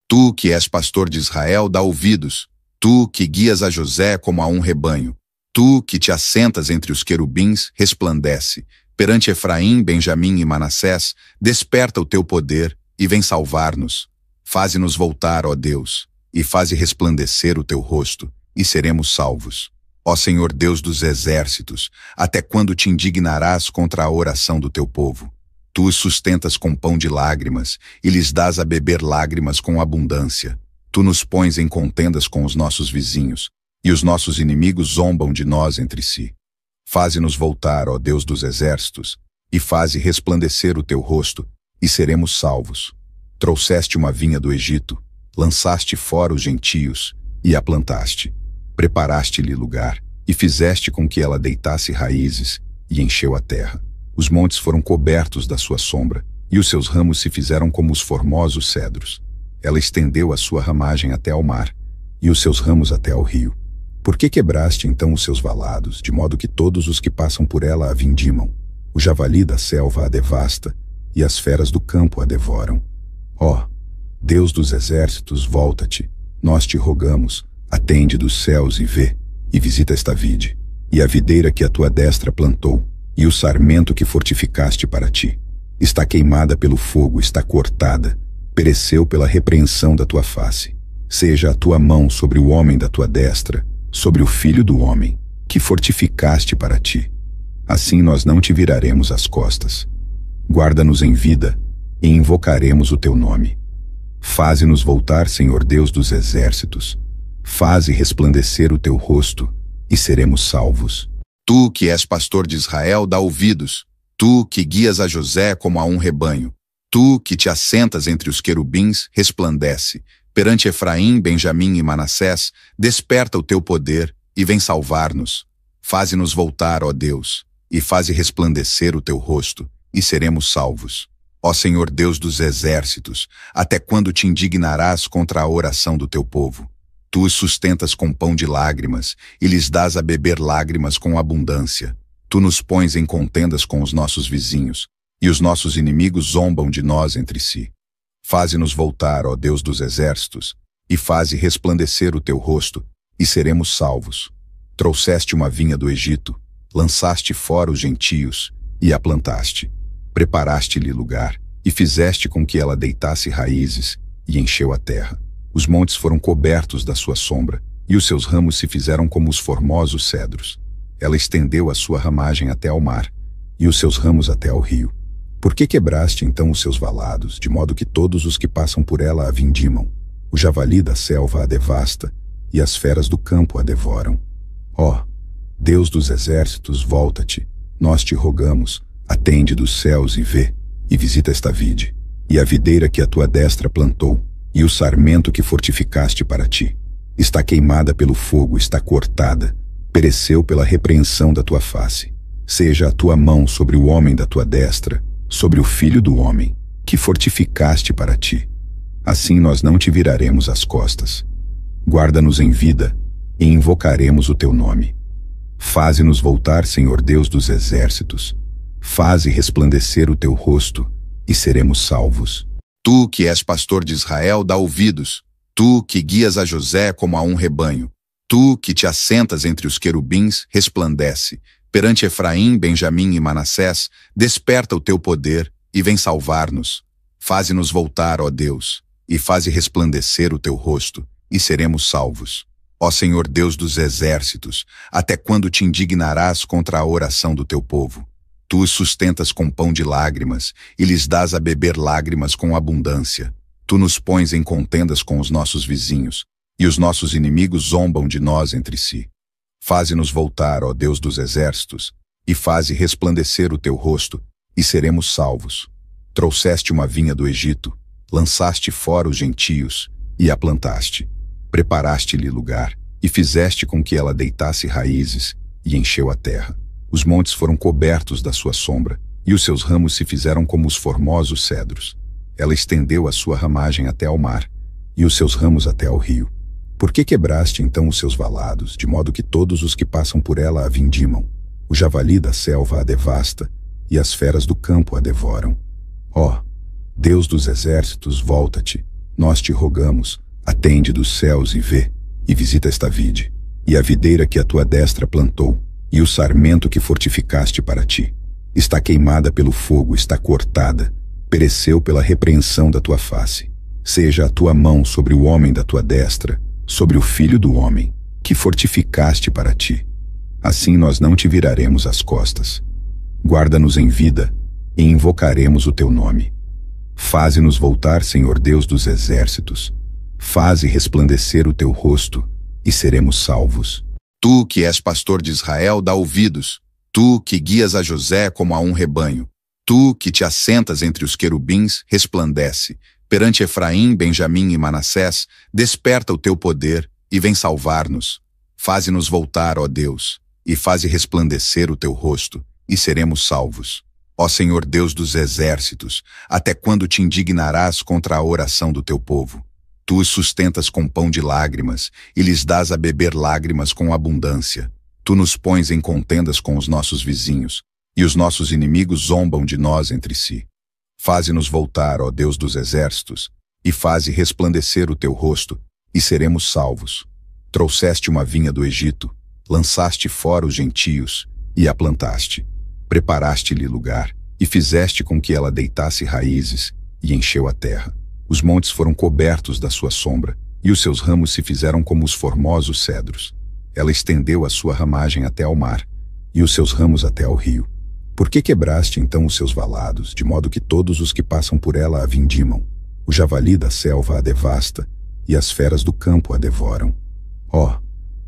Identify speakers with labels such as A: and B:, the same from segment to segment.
A: Tu que és pastor de Israel, dá ouvidos. Tu que guias a José como a um rebanho. Tu que te assentas entre os querubins, resplandece. Perante Efraim, Benjamim e Manassés, desperta o teu poder e vem salvar-nos. Faze-nos voltar, ó Deus, e faze resplandecer o teu rosto, e seremos salvos. Ó Senhor Deus dos exércitos, até quando te indignarás contra a oração do teu povo? Tu os sustentas com pão de lágrimas, e lhes dás a beber lágrimas com abundância. Tu nos pões em contendas com os nossos vizinhos, e os nossos inimigos zombam de nós entre si. Faze-nos voltar, ó Deus dos exércitos, e faze resplandecer o teu rosto, e seremos salvos. Trouxeste uma vinha do Egito, lançaste fora os gentios, e a plantaste. Preparaste-lhe lugar, e fizeste com que ela deitasse raízes, e encheu a terra. Os montes foram cobertos da sua sombra, e os seus ramos se fizeram como os formosos cedros. Ela estendeu a sua ramagem até ao mar, e os seus ramos até ao rio. Por que quebraste então os seus valados, de modo que todos os que passam por ela a vindimam? O javali da selva a devasta, e as feras do campo a devoram. Ó, Deus dos exércitos, volta-te, nós te rogamos, atende dos céus e vê, e visita esta vide, e a videira que a tua destra plantou, e o sarmento que fortificaste para ti. Está queimada pelo fogo, está cortada, pereceu pela repreensão da tua face. Seja a tua mão sobre o homem da tua destra, sobre o filho do homem, que fortificaste para ti. Assim nós não te viraremos as costas. Guarda-nos em vida, e invocaremos o teu nome. Faze-nos voltar, Senhor Deus dos exércitos. Faze resplandecer o teu rosto, e seremos salvos. Tu que és pastor de Israel, dá ouvidos. Tu que guias a José como a um rebanho. Tu que te assentas entre os querubins, resplandece. Perante Efraim, Benjamim e Manassés, desperta o teu poder e vem salvar-nos. Faze-nos voltar, ó Deus, e faze resplandecer o teu rosto, e seremos salvos. Ó Senhor Deus dos exércitos, até quando te indignarás contra a oração do teu povo? Tu os sustentas com pão de lágrimas, e lhes dás a beber lágrimas com abundância. Tu nos pões em contendas com os nossos vizinhos, e os nossos inimigos zombam de nós entre si. Faze-nos voltar, ó Deus dos exércitos, e faze resplandecer o teu rosto, e seremos salvos. Trouxeste uma vinha do Egito, lançaste fora os gentios, e a plantaste. Preparaste-lhe lugar, e fizeste com que ela deitasse raízes, e encheu a terra. Os montes foram cobertos da sua sombra, e os seus ramos se fizeram como os formosos cedros. Ela estendeu a sua ramagem até ao mar, e os seus ramos até ao rio. Por que quebraste então os seus valados, de modo que todos os que passam por ela a vindimam? O javali da selva a devasta, e as feras do campo a devoram. Ó, Deus dos exércitos, volta-te, nós te rogamos, atende dos céus e vê, e visita esta vide, e a videira que a tua destra plantou, e o sarmento que fortificaste para ti. Está queimada pelo fogo, está cortada, pereceu pela repreensão da tua face. Seja a tua mão sobre o homem da tua destra, sobre o filho do homem, que fortificaste para ti. Assim nós não te viraremos as costas. Guarda-nos em vida, e invocaremos o teu nome. Faze-nos voltar, Senhor Deus dos exércitos. Faze resplandecer o teu rosto, e seremos salvos. Tu que és pastor de Israel, dá ouvidos. Tu que guias a José como a um rebanho. Tu que te assentas entre os querubins, resplandece. Perante Efraim, Benjamim e Manassés, desperta o teu poder e vem salvar-nos. Faze-nos voltar, ó Deus, e faze resplandecer o teu rosto, e seremos salvos. Ó Senhor Deus dos exércitos, até quando te indignarás contra a oração do teu povo? Tu os sustentas com pão de lágrimas, e lhes dás a beber lágrimas com abundância. Tu nos pões em contendas com os nossos vizinhos, e os nossos inimigos zombam de nós entre si. Faze-nos voltar, ó Deus dos exércitos, e faze resplandecer o teu rosto, e seremos salvos. Trouxeste uma vinha do Egito, lançaste fora os gentios, e a plantaste. Preparaste-lhe lugar, e fizeste com que ela deitasse raízes, e encheu a terra. Os montes foram cobertos da sua sombra, e os seus ramos se fizeram como os formosos cedros. Ela estendeu a sua ramagem até ao mar, e os seus ramos até ao rio. Por que quebraste então os seus valados, de modo que todos os que passam por ela a vindimam? O javali da selva a devasta, e as feras do campo a devoram. Ó, Deus dos exércitos, volta-te, nós te rogamos, atende dos céus e vê, e visita esta vide, e a videira que a tua destra plantou, e o sarmento que fortificaste para ti. Está queimada pelo fogo, está cortada, pereceu pela repreensão da tua face. Seja a tua mão sobre o homem da tua destra, sobre o filho do homem, que fortificaste para ti. Assim nós não te viraremos as costas. Guarda-nos em vida, e invocaremos o teu nome. Faze-nos voltar, Senhor Deus dos exércitos. Faze resplandecer o teu rosto, e seremos salvos. Tu que és pastor de Israel, dá ouvidos. Tu que guias a José como a um rebanho. Tu que te assentas entre os querubins, resplandece. Perante Efraim, Benjamim e Manassés, desperta o teu poder e vem salvar-nos. Faze-nos voltar, ó Deus, e faze resplandecer o teu rosto, e seremos salvos. Ó Senhor Deus dos exércitos, até quando te indignarás contra a oração do teu povo? Tu os sustentas com pão de lágrimas, e lhes dás a beber lágrimas com abundância. Tu nos pões em contendas com os nossos vizinhos, e os nossos inimigos zombam de nós entre si. Faze-nos voltar, ó Deus dos exércitos, e faze resplandecer o teu rosto, e seremos salvos. Trouxeste uma vinha do Egito, lançaste fora os gentios, e a plantaste. Preparaste-lhe lugar, e fizeste com que ela deitasse raízes, e encheu a terra. Os montes foram cobertos da sua sombra, e os seus ramos se fizeram como os formosos cedros. Ela estendeu a sua ramagem até ao mar, e os seus ramos até ao rio. Por que quebraste então os seus valados, de modo que todos os que passam por ela a vindimam? O javali da selva a devasta, e as feras do campo a devoram. Ó,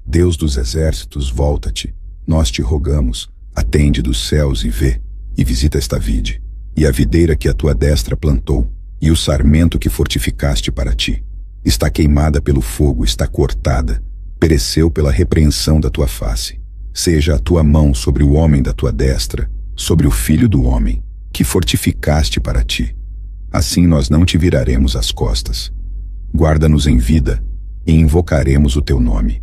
A: Deus dos exércitos, volta-te, nós te rogamos, atende dos céus e vê, e visita esta vide, e a videira que a tua destra plantou, e o sarmento que fortificaste para ti. Está queimada pelo fogo, está cortada, pereceu pela repreensão da tua face. Seja a tua mão sobre o homem da tua destra, sobre o filho do homem, que fortificaste para ti. Assim nós não te viraremos as costas. Guarda-nos em vida, e invocaremos o teu nome.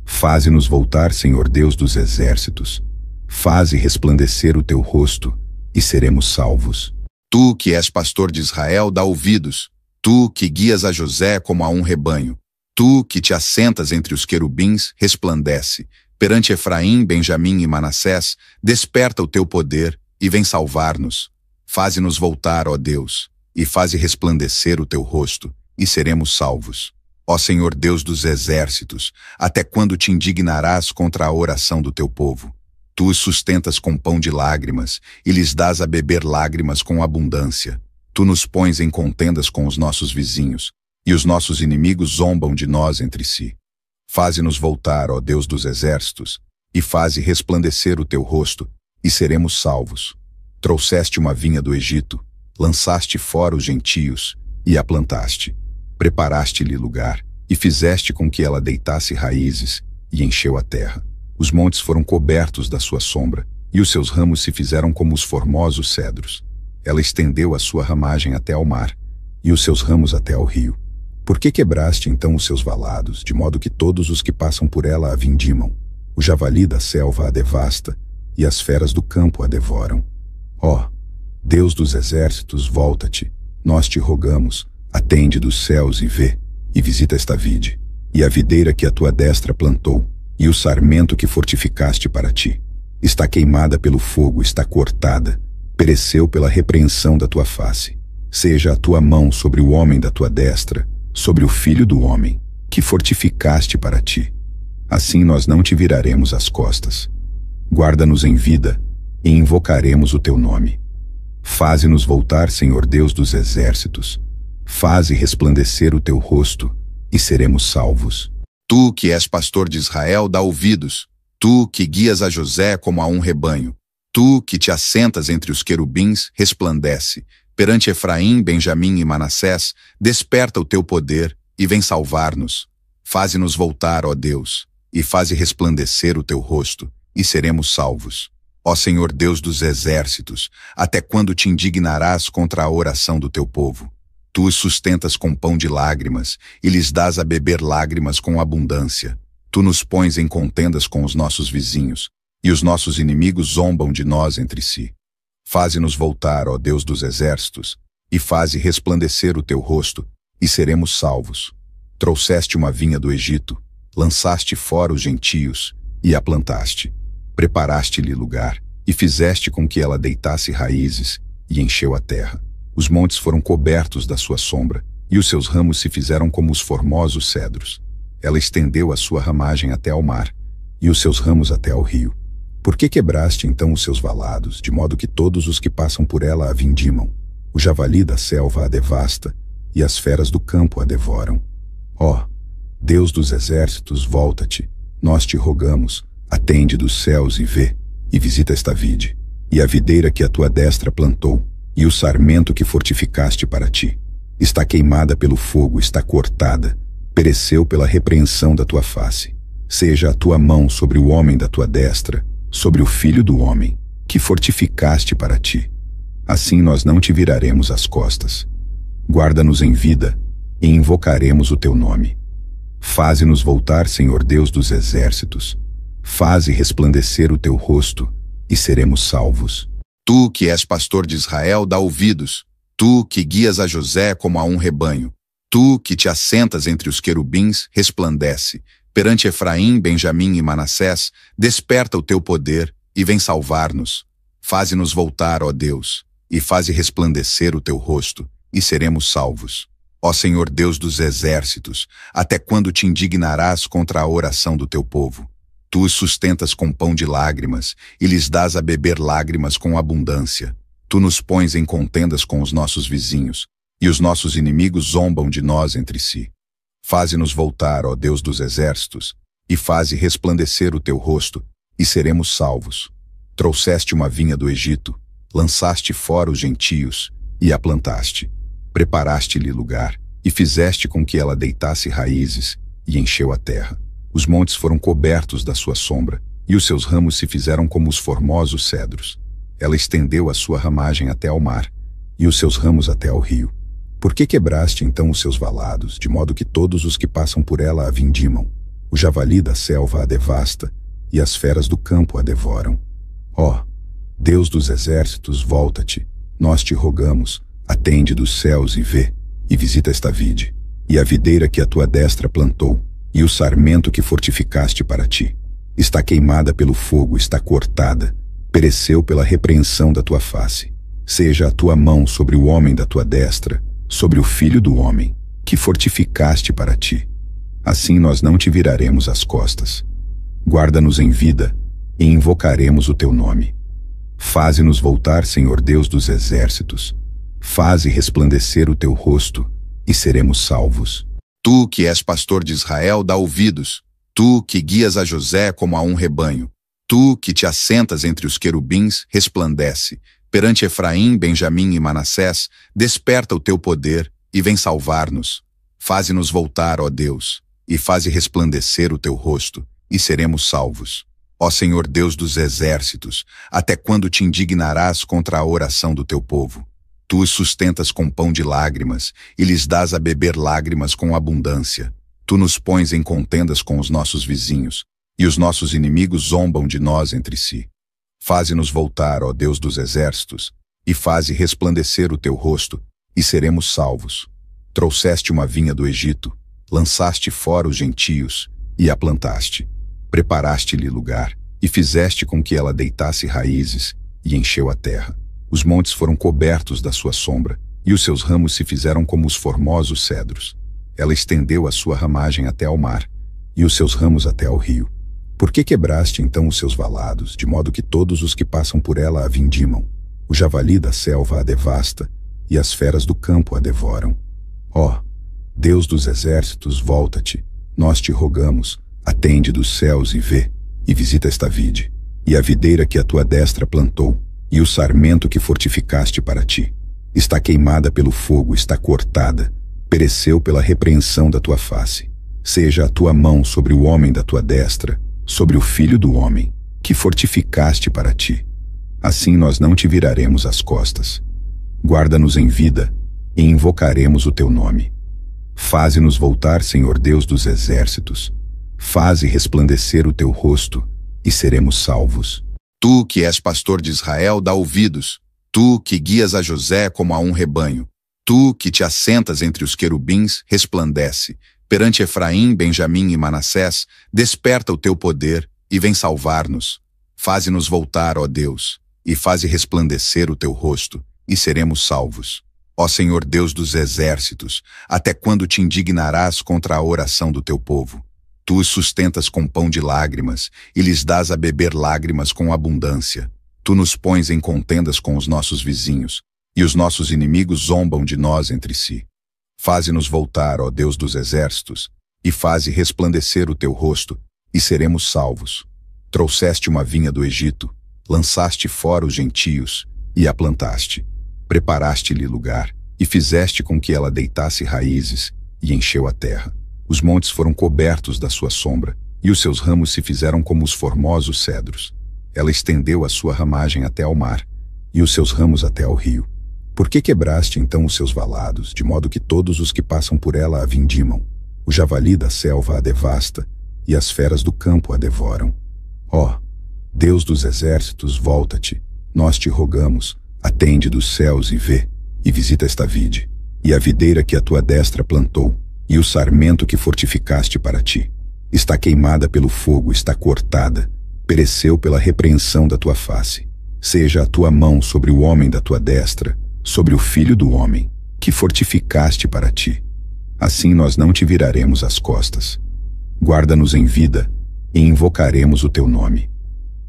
A: Faze-nos voltar, Senhor Deus dos exércitos. Faze resplandecer o teu rosto, e seremos salvos. Tu que és pastor de Israel, dá ouvidos. Tu que guias a José como a um rebanho. Tu que te assentas entre os querubins, resplandece. Perante Efraim, Benjamim e Manassés, desperta o teu poder e vem salvar-nos. Faze-nos voltar, ó Deus, e faze resplandecer o teu rosto, e seremos salvos. Ó Senhor Deus dos exércitos, até quando te indignarás contra a oração do teu povo? Tu os sustentas com pão de lágrimas, e lhes dás a beber lágrimas com abundância. Tu nos pões em contendas com os nossos vizinhos, e os nossos inimigos zombam de nós entre si. Faze-nos voltar, ó Deus dos exércitos, e faze resplandecer o teu rosto, e seremos salvos. Trouxeste uma vinha do Egito, lançaste fora os gentios, e a plantaste. Preparaste-lhe lugar, e fizeste com que ela deitasse raízes, e encheu a terra. Os montes foram cobertos da sua sombra, e os seus ramos se fizeram como os formosos cedros. Ela estendeu a sua ramagem até ao mar, e os seus ramos até ao rio. Por que quebraste então os seus valados, de modo que todos os que passam por ela a vindimam? O javali da selva a devasta, e as feras do campo a devoram. Ó, Deus dos exércitos, volta-te, nós te rogamos, atende dos céus e vê, e visita esta vide, e a videira que a tua destra plantou, e o sarmento que fortificaste para ti. Está queimada pelo fogo, está cortada, pereceu pela repreensão da tua face. Seja a tua mão sobre o homem da tua destra, sobre o filho do homem, que fortificaste para ti. Assim nós não te viraremos as costas. Guarda-nos em vida, e invocaremos o teu nome. Faze-nos voltar, Senhor Deus dos exércitos. Faze resplandecer o teu rosto, e seremos salvos. Tu que és pastor de Israel, dá ouvidos. Tu que guias a José como a um rebanho. Tu que te assentas entre os querubins, resplandece. Perante Efraim, Benjamim e Manassés, desperta o teu poder e vem salvar-nos. Faze-nos voltar, ó Deus, e faze resplandecer o teu rosto, e seremos salvos. Ó Senhor Deus dos exércitos, até quando te indignarás contra a oração do teu povo? Tu os sustentas com pão de lágrimas, e lhes dás a beber lágrimas com abundância. Tu nos pões em contendas com os nossos vizinhos, e os nossos inimigos zombam de nós entre si. Faze-nos voltar, ó Deus dos exércitos, e faze resplandecer o teu rosto, e seremos salvos. Trouxeste uma vinha do Egito, lançaste fora os gentios, e a plantaste. Preparaste-lhe lugar, e fizeste com que ela deitasse raízes, e encheu a terra. Os montes foram cobertos da sua sombra, e os seus ramos se fizeram como os formosos cedros. Ela estendeu a sua ramagem até ao mar, e os seus ramos até ao rio. Por que quebraste então os seus valados, de modo que todos os que passam por ela a vindimam? O javali da selva a devasta, e as feras do campo a devoram. Ó, Deus dos exércitos, volta-te, nós te rogamos, atende dos céus e vê, e visita esta vide, e a videira que a tua destra plantou, e o sarmento que fortificaste para ti. Está queimada pelo fogo, está cortada, pereceu pela repreensão da tua face. Seja a tua mão sobre o homem da tua destra, sobre o filho do homem, que fortificaste para ti. Assim nós não te viraremos as costas. Guarda-nos em vida, e invocaremos o teu nome. Faze-nos voltar, Senhor Deus dos exércitos. Faze resplandecer o teu rosto, e seremos salvos. Tu que és pastor de Israel, dá ouvidos. Tu que guias a José como a um rebanho. Tu que te assentas entre os querubins, resplandece. Perante Efraim, Benjamim e Manassés, desperta o teu poder e vem salvar-nos. Faze-nos voltar, ó Deus, e faze resplandecer o teu rosto, e seremos salvos. Ó Senhor Deus dos exércitos, até quando te indignarás contra a oração do teu povo? Tu os sustentas com pão de lágrimas, e lhes dás a beber lágrimas com abundância. Tu nos pões em contendas com os nossos vizinhos, e os nossos inimigos zombam de nós entre si. Faze-nos voltar, ó Deus dos exércitos, e faze resplandecer o teu rosto, e seremos salvos. Trouxeste uma vinha do Egito, lançaste fora os gentios, e a plantaste. Preparaste-lhe lugar, e fizeste com que ela deitasse raízes, e encheu a terra. Os montes foram cobertos da sua sombra, e os seus ramos se fizeram como os formosos cedros. Ela estendeu a sua ramagem até ao mar, e os seus ramos até ao rio. Por que quebraste então os seus valados, de modo que todos os que passam por ela a vindimam? O javali da selva a devasta, e as feras do campo a devoram. Ó, Deus dos exércitos, volta-te, nós te rogamos, atende dos céus e vê, e visita esta vide, e a videira que a tua destra plantou, e o sarmento que fortificaste para ti. Está queimada pelo fogo, está cortada, pereceu pela repreensão da tua face. Seja a tua mão sobre o homem da tua destra, sobre o filho do homem, que fortificaste para ti. Assim nós não te viraremos as costas. Guarda-nos em vida, e invocaremos o teu nome. Faze-nos voltar, Senhor Deus dos exércitos. Faze resplandecer o teu rosto, e seremos salvos. Tu que és pastor de Israel, dá ouvidos. Tu que guias a José como a um rebanho. Tu que te assentas entre os querubins, resplandece. Perante Efraim, Benjamim e Manassés, desperta o teu poder e vem salvar-nos. Faze-nos voltar, ó Deus, e faze resplandecer o teu rosto, e seremos salvos. Ó Senhor Deus dos exércitos, até quando te indignarás contra a oração do teu povo? Tu os sustentas com pão de lágrimas, e lhes dás a beber lágrimas com abundância. Tu nos pões em contendas com os nossos vizinhos, e os nossos inimigos zombam de nós entre si. Faze-nos voltar, ó Deus dos exércitos, e faze resplandecer o teu rosto, e seremos salvos. Trouxeste uma vinha do Egito, lançaste fora os gentios, e a plantaste. Preparaste-lhe lugar, e fizeste com que ela deitasse raízes, e encheu a terra. Os montes foram cobertos da sua sombra, e os seus ramos se fizeram como os formosos cedros. Ela estendeu a sua ramagem até ao mar, e os seus ramos até ao rio. Por que quebraste então os seus valados, de modo que todos os que passam por ela a vindimam? O javali da selva a devasta, e as feras do campo a devoram. Ó, Deus dos exércitos, volta-te, nós te rogamos, atende dos céus e vê, e visita esta vide, e a videira que a tua destra plantou, e o sarmento que fortificaste para ti. Está queimada pelo fogo, está cortada, pereceu pela repreensão da tua face. Seja a tua mão sobre o homem da tua destra, sobre o filho do homem, que fortificaste para ti. Assim nós não te viraremos as costas. Guarda-nos em vida, e invocaremos o teu nome. Faze-nos voltar, Senhor Deus dos exércitos. Faze resplandecer o teu rosto, e seremos salvos. Tu que és pastor de Israel, dá ouvidos. Tu que guias a José como a um rebanho. Tu que te assentas entre os querubins, resplandece. Perante Efraim, Benjamim e Manassés, desperta o teu poder e vem salvar-nos. Faze-nos voltar, ó Deus, e faze resplandecer o teu rosto, e seremos salvos. Ó Senhor Deus dos exércitos, até quando te indignarás contra a oração do teu povo? Tu os sustentas com pão de lágrimas, e lhes dás a beber lágrimas com abundância. Tu nos pões em contendas com os nossos vizinhos, e os nossos inimigos zombam de nós entre si. Faze-nos voltar, ó Deus dos exércitos, e faze resplandecer o teu rosto, e seremos salvos. Trouxeste uma vinha do Egito, lançaste fora os gentios, e a plantaste. Preparaste-lhe lugar, e fizeste com que ela deitasse raízes, e encheu a terra. Os montes foram cobertos da sua sombra, e os seus ramos se fizeram como os formosos cedros. Ela estendeu a sua ramagem até ao mar, e os seus ramos até ao rio. Por que quebraste então os seus valados, de modo que todos os que passam por ela a vindimam? O javali da selva a devasta, e as feras do campo a devoram. Ó, Deus dos exércitos, volta-te, nós te rogamos, atende dos céus e vê, e visita esta vide, e a videira que a tua destra plantou, e o sarmento que fortificaste para ti. Está queimada pelo fogo, está cortada, pereceu pela repreensão da tua face. Seja a tua mão sobre o homem da tua destra, sobre o filho do homem, que fortificaste para ti. Assim nós não te viraremos as costas. Guarda-nos em vida, e invocaremos o teu nome.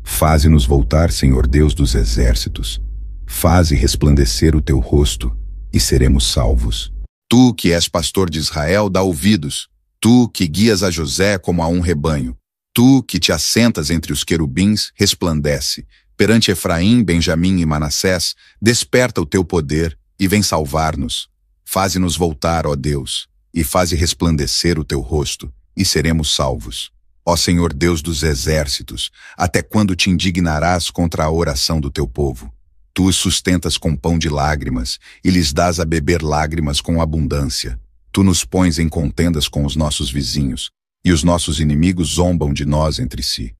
A: Faze-nos voltar, Senhor Deus dos exércitos. Faze resplandecer o teu rosto, e seremos salvos. Tu que és pastor de Israel, dá ouvidos. Tu que guias a José como a um rebanho. Tu que te assentas entre os querubins, resplandece. Perante Efraim, Benjamim e Manassés, desperta o teu poder e vem salvar-nos. Faze-nos voltar, ó Deus, e faze resplandecer o teu rosto, e seremos salvos. Ó Senhor Deus dos exércitos, até quando te indignarás contra a oração do teu povo? Tu os sustentas com pão de lágrimas, e lhes dás a beber lágrimas com abundância. Tu nos pões em contendas com os nossos vizinhos, e os nossos inimigos zombam de nós entre si.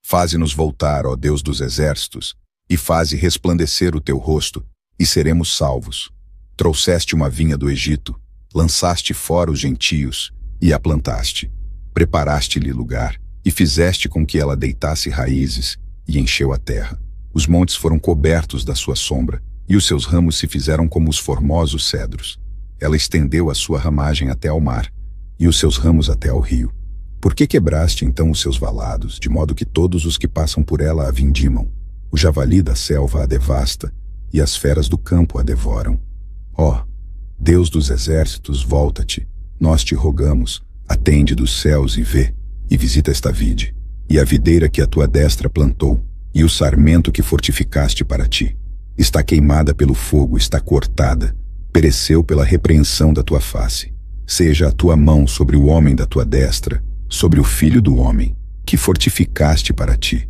A: Faze-nos voltar, ó Deus dos exércitos, e faze resplandecer o teu rosto, e seremos salvos. Trouxeste uma vinha do Egito, lançaste fora os gentios, e a plantaste. Preparaste-lhe lugar, e fizeste com que ela deitasse raízes, e encheu a terra. Os montes foram cobertos da sua sombra, e os seus ramos se fizeram como os formosos cedros. Ela estendeu a sua ramagem até ao mar, e os seus ramos até ao rio. Por que quebraste então os seus valados, de modo que todos os que passam por ela a vindimam? O javali da selva a devasta, e as feras do campo a devoram. Ó, Deus dos exércitos, volta-te, nós te rogamos, atende dos céus e vê, e visita esta vide, e a videira que a tua destra plantou, e o sarmento que fortificaste para ti. Está queimada pelo fogo, está cortada, pereceu pela repreensão da tua face. Seja a tua mão sobre o homem da tua destra, sobre o filho do homem, que fortificaste para ti.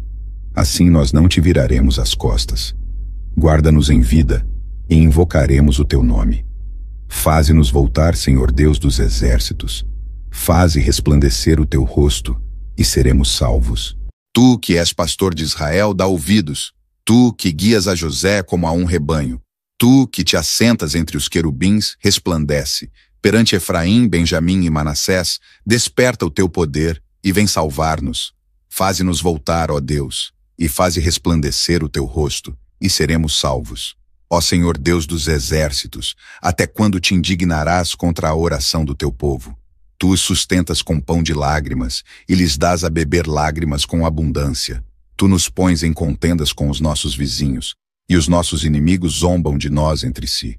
A: Assim nós não te viraremos as costas. Guarda-nos em vida, e invocaremos o teu nome. Faze-nos voltar, Senhor Deus dos exércitos. Faze resplandecer o teu rosto, e seremos salvos. Tu que és pastor de Israel, dá ouvidos. Tu que guias a José como a um rebanho. Tu que te assentas entre os querubins, resplandece. Perante Efraim, Benjamim e Manassés, desperta o teu poder e vem salvar-nos. Faze-nos voltar, ó Deus, e faze resplandecer o teu rosto, e seremos salvos. Ó Senhor Deus dos exércitos, até quando te indignarás contra a oração do teu povo? Tu os sustentas com pão de lágrimas, e lhes dás a beber lágrimas com abundância. Tu nos pões em contendas com os nossos vizinhos, e os nossos inimigos zombam de nós entre si.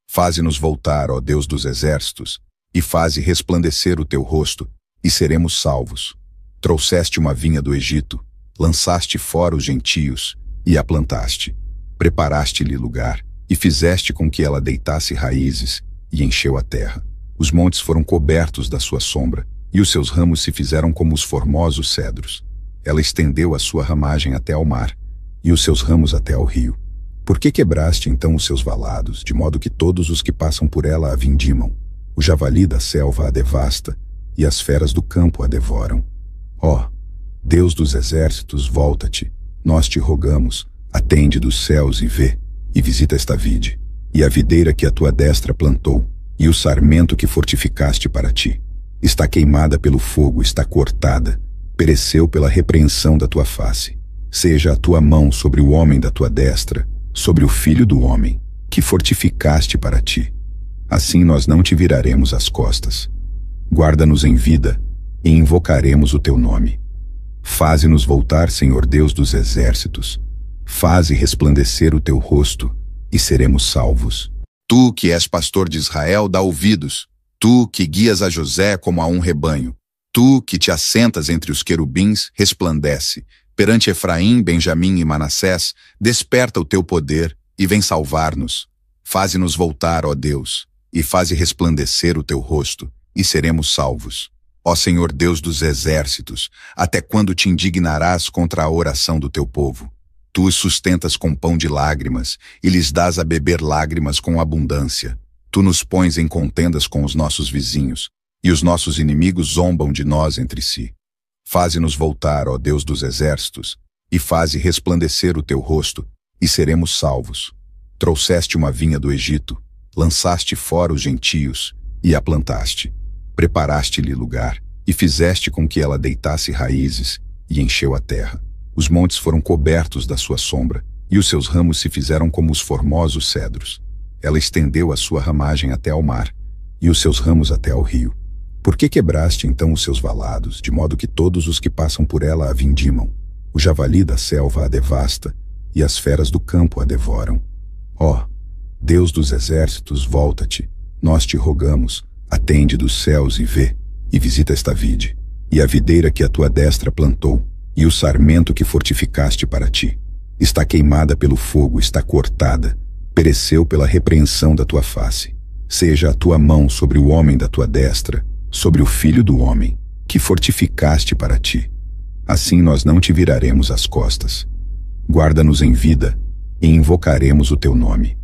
A: Faze-nos voltar, ó Deus dos exércitos, e faze resplandecer o teu rosto, e seremos salvos. Trouxeste uma vinha do Egito, lançaste fora os gentios, e a plantaste. Preparaste-lhe lugar, e fizeste com que ela deitasse raízes, e encheu a terra. Os montes foram cobertos da sua sombra, e os seus ramos se fizeram como os formosos cedros. Ela estendeu a sua ramagem até ao mar, e os seus ramos até ao rio. Por que quebraste então os seus valados, de modo que todos os que passam por ela a vindimam? O javali da selva a devasta, e as feras do campo a devoram. Ó, Deus dos exércitos, volta-te, nós te rogamos, atende dos céus e vê, e visita esta vide, e a videira que a tua destra plantou, e o sarmento que fortificaste para ti. Está queimada pelo fogo, está cortada, pereceu pela repreensão da tua face. Seja a tua mão sobre o homem da tua destra, sobre o filho do homem, que fortificaste para ti. Assim nós não te viraremos as costas. Guarda-nos em vida, e invocaremos o teu nome. Faze-nos voltar, Senhor Deus dos exércitos. Faze resplandecer o teu rosto, e seremos salvos. Tu que és pastor de Israel, dá ouvidos. Tu que guias a José como a um rebanho. Tu que te assentas entre os querubins, resplandece. Perante Efraim, Benjamim e Manassés, desperta o teu poder e vem salvar-nos. Faze-nos voltar, ó Deus, e faze resplandecer o teu rosto, e seremos salvos. Ó Senhor Deus dos exércitos, até quando te indignarás contra a oração do teu povo? Tu os sustentas com pão de lágrimas, e lhes dás a beber lágrimas com abundância. Tu nos pões em contendas com os nossos vizinhos, e os nossos inimigos zombam de nós entre si. Faze-nos voltar, ó Deus dos exércitos, e faze resplandecer o teu rosto, e seremos salvos. Trouxeste uma vinha do Egito, lançaste fora os gentios, e a plantaste. Preparaste-lhe lugar, e fizeste com que ela deitasse raízes, e encheu a terra. Os montes foram cobertos da sua sombra, e os seus ramos se fizeram como os formosos cedros. Ela estendeu a sua ramagem até ao mar, e os seus ramos até ao rio. Por que quebraste então os seus valados, de modo que todos os que passam por ela a vindimam? O javali da selva a devasta, e as feras do campo a devoram. Ó, Deus dos exércitos, volta-te, nós te rogamos, atende dos céus e vê, e visita esta vide, e a videira que a tua destra plantou, e o sarmento que fortificaste para ti. Está queimada pelo fogo, está cortada, pereceu pela repreensão da tua face. Seja a tua mão sobre o homem da tua destra, sobre o filho do homem, que fortificaste para ti. Assim nós não te viraremos as costas. Guarda-nos em vida, e invocaremos o teu nome.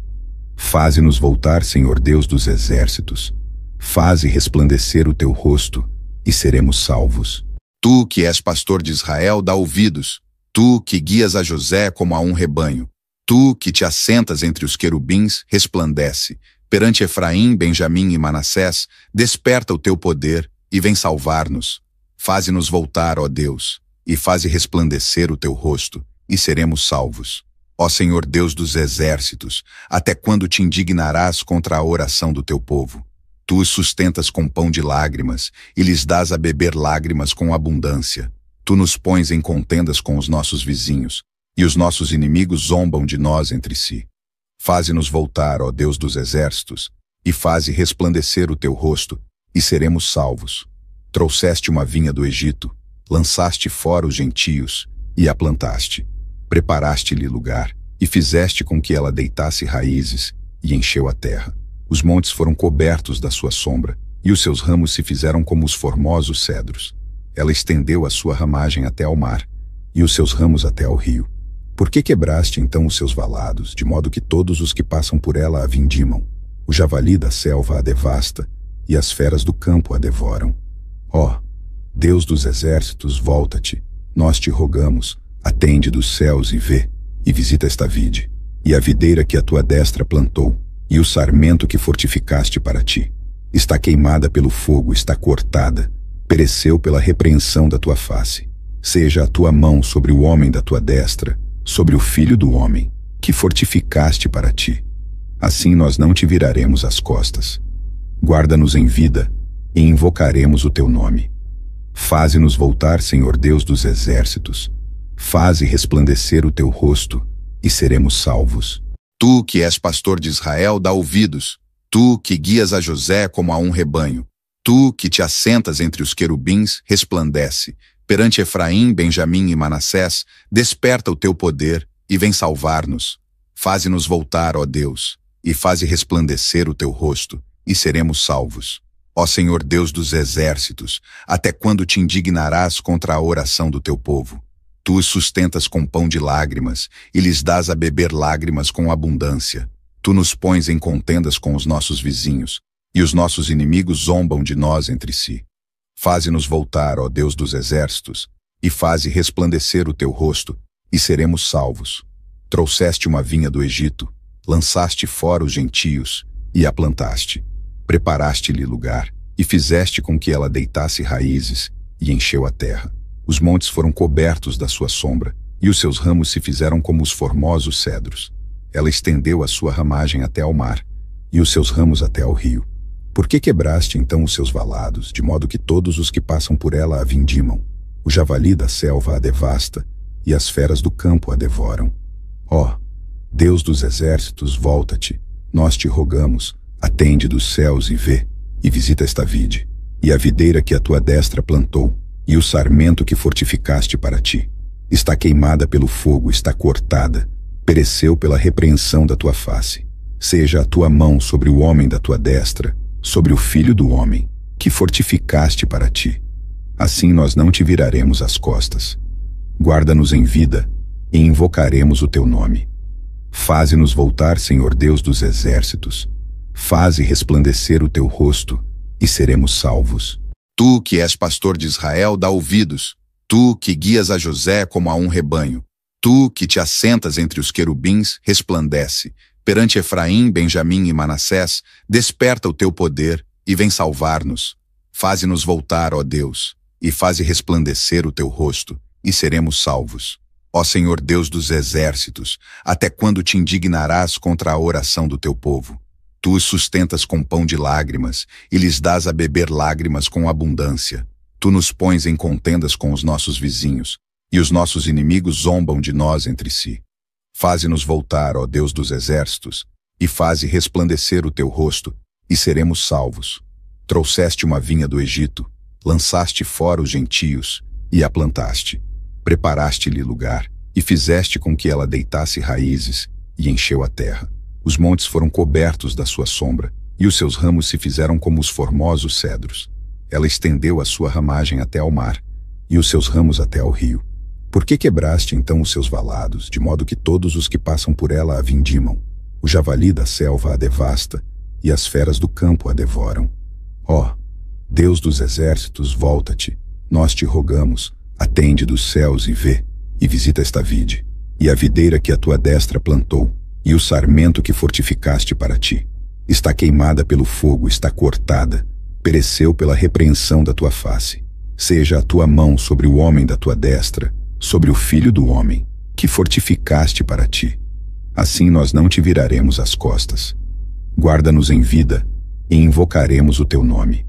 A: Faze-nos voltar, Senhor Deus dos exércitos. Faze resplandecer o teu rosto, e seremos salvos. Tu que és pastor de Israel, dá ouvidos. Tu que guias a José como a um rebanho. Tu que te assentas entre os querubins, resplandece. Perante Efraim, Benjamim e Manassés, desperta o teu poder e vem salvar-nos. Faze-nos voltar, ó Deus, e faze resplandecer o teu rosto, e seremos salvos. Ó Senhor Deus dos exércitos, até quando te indignarás contra a oração do teu povo? Tu os sustentas com pão de lágrimas, e lhes dás a beber lágrimas com abundância. Tu nos pões em contendas com os nossos vizinhos, e os nossos inimigos zombam de nós entre si. Faze-nos voltar, ó Deus dos exércitos, e faze resplandecer o teu rosto, e seremos salvos. Trouxeste uma vinha do Egito, lançaste fora os gentios, e a plantaste. Preparaste-lhe lugar, e fizeste com que ela deitasse raízes, e encheu a terra. Os montes foram cobertos da sua sombra, e os seus ramos se fizeram como os formosos cedros. Ela estendeu a sua ramagem até ao mar, e os seus ramos até ao rio. Por que quebraste então os seus valados, de modo que todos os que passam por ela a vindimam? O javali da selva a devasta, e as feras do campo a devoram. Ó, Deus dos exércitos, volta-te, nós te rogamos, atende dos céus e vê, e visita esta vide, e a videira que a tua destra plantou, e o sarmento que fortificaste para ti. Está queimada pelo fogo, está cortada, pereceu pela repreensão da tua face. Seja a tua mão sobre o homem da tua destra, sobre o filho do homem, que fortificaste para ti. Assim nós não te viraremos as costas. Guarda-nos em vida, e invocaremos o teu nome. Faze-nos voltar, Senhor Deus dos exércitos. Faze resplandecer o teu rosto, e seremos salvos. Tu que és pastor de Israel, dá ouvidos. Tu que guias a José como a um rebanho. Tu que te assentas entre os querubins, resplandece. Perante Efraim, Benjamim e Manassés, desperta o teu poder e vem salvar-nos. Faze-nos voltar, ó Deus, e faze resplandecer o teu rosto, e seremos salvos. Ó Senhor Deus dos exércitos, até quando te indignarás contra a oração do teu povo? Tu os sustentas com pão de lágrimas, e lhes dás a beber lágrimas com abundância. Tu nos pões em contendas com os nossos vizinhos, e os nossos inimigos zombam de nós entre si. Faze-nos voltar, ó Deus dos exércitos, e faze resplandecer o teu rosto, e seremos salvos. Trouxeste uma vinha do Egito, lançaste fora os gentios e a plantaste. Preparaste-lhe lugar e fizeste com que ela deitasse raízes e encheu a terra. Os montes foram cobertos da sua sombra e os seus ramos se fizeram como os formosos cedros. Ela estendeu a sua ramagem até ao mar e os seus ramos até ao rio. Por que quebraste então os seus valados, de modo que todos os que passam por ela a vindimam? O javali da selva a devasta e as feras do campo a devoram. Ó, Deus dos exércitos, volta-te, nós te rogamos, atende dos céus e vê, e visita esta vide, e a videira que a tua destra plantou, e o sarmento que fortificaste para ti. Está queimada pelo fogo, está cortada, pereceu pela repreensão da tua face. Seja a tua mão sobre o homem da tua destra, sobre o filho do homem, que fortificaste para ti. Assim nós não te viraremos as costas. Guarda-nos em vida, e invocaremos o teu nome. Faze-nos voltar, Senhor Deus dos exércitos. Faze resplandecer o teu rosto, e seremos salvos. Tu que és pastor de Israel, dá ouvidos. Tu que guias a José como a um rebanho. Tu que te assentas entre os querubins, resplandece. Perante Efraim, Benjamim e Manassés, desperta o teu poder e vem salvar-nos. Faze-nos voltar, ó Deus, e faze resplandecer o teu rosto, e seremos salvos. Ó Senhor Deus dos exércitos, até quando te indignarás contra a oração do teu povo? Tu os sustentas com pão de lágrimas, e lhes dás a beber lágrimas com abundância. Tu nos pões em contendas com os nossos vizinhos, e os nossos inimigos zombam de nós entre si. Faze-nos voltar, ó Deus dos exércitos, e faze resplandecer o teu rosto, e seremos salvos. Trouxeste uma vinha do Egito, lançaste fora os gentios, e a plantaste. Preparaste-lhe lugar, e fizeste com que ela deitasse raízes, e encheu a terra. Os montes foram cobertos da sua sombra, e os seus ramos se fizeram como os formosos cedros. Ela estendeu a sua ramagem até ao mar, e os seus ramos até ao rio. Por que quebraste então os seus valados, de modo que todos os que passam por ela a vindimam? O javali da selva a devasta, e as feras do campo a devoram. Ó, Deus dos exércitos, volta-te, nós te rogamos, atende dos céus e vê, e visita esta vide, e a videira que a tua destra plantou, e o sarmento que fortificaste para ti. Está queimada pelo fogo, está cortada, pereceu pela repreensão da tua face. Seja a tua mão sobre o homem da tua destra, sobre o filho do homem, que fortificaste para ti. Assim nós não te viraremos as costas. Guarda-nos em vida, e invocaremos o teu nome.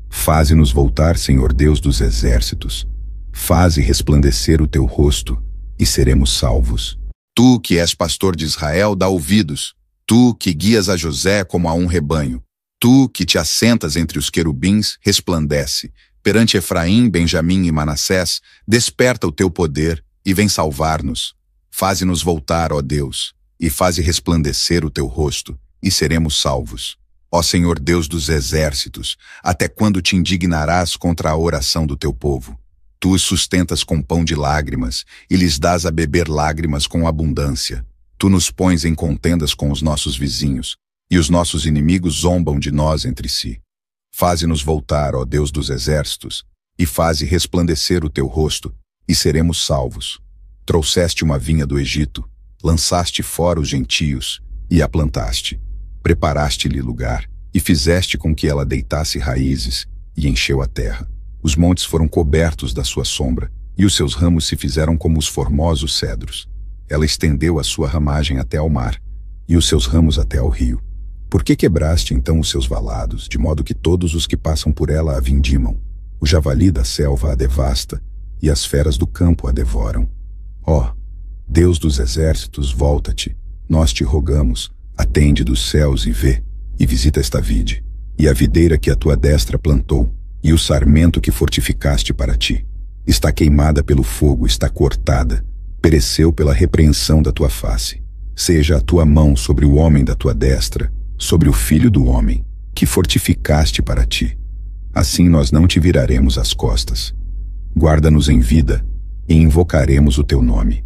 A: Faze-nos voltar, Senhor Deus dos exércitos. Faze resplandecer o teu rosto, e seremos salvos. Tu que és pastor de Israel, dá ouvidos. Tu que guias a José como a um rebanho. Tu que te assentas entre os querubins, resplandece. Perante Efraim, Benjamim e Manassés, desperta o teu poder e vem salvar-nos. Faze-nos voltar, ó Deus, e faze resplandecer o teu rosto, e seremos salvos. Ó Senhor Deus dos exércitos, até quando te indignarás contra a oração do teu povo? Tu os sustentas com pão de lágrimas, e lhes dás a beber lágrimas com abundância. Tu nos pões em contendas com os nossos vizinhos, e os nossos inimigos zombam de nós entre si. Faze-nos voltar, ó Deus dos exércitos, e faze resplandecer o teu rosto, e seremos salvos. Trouxeste uma vinha do Egito, lançaste fora os gentios, e a plantaste. Preparaste-lhe lugar, e fizeste com que ela deitasse raízes, e encheu a terra. Os montes foram cobertos da sua sombra, e os seus ramos se fizeram como os formosos cedros. Ela estendeu a sua ramagem até ao mar, e os seus ramos até ao rio. Por que quebraste então os seus valados, de modo que todos os que passam por ela a vindimam? O javali da selva a devasta, e as feras do campo a devoram. Ó, Deus dos exércitos, volta-te, nós te rogamos, atende dos céus e vê, e visita esta vide, e a videira que a tua destra plantou, e o sarmento que fortificaste para ti. Está queimada pelo fogo, está cortada, pereceu pela repreensão da tua face. Seja a tua mão sobre o homem da tua destra, sobre o filho do homem, que fortificaste para ti. Assim nós não te viraremos as costas. Guarda-nos em vida, e invocaremos o teu nome.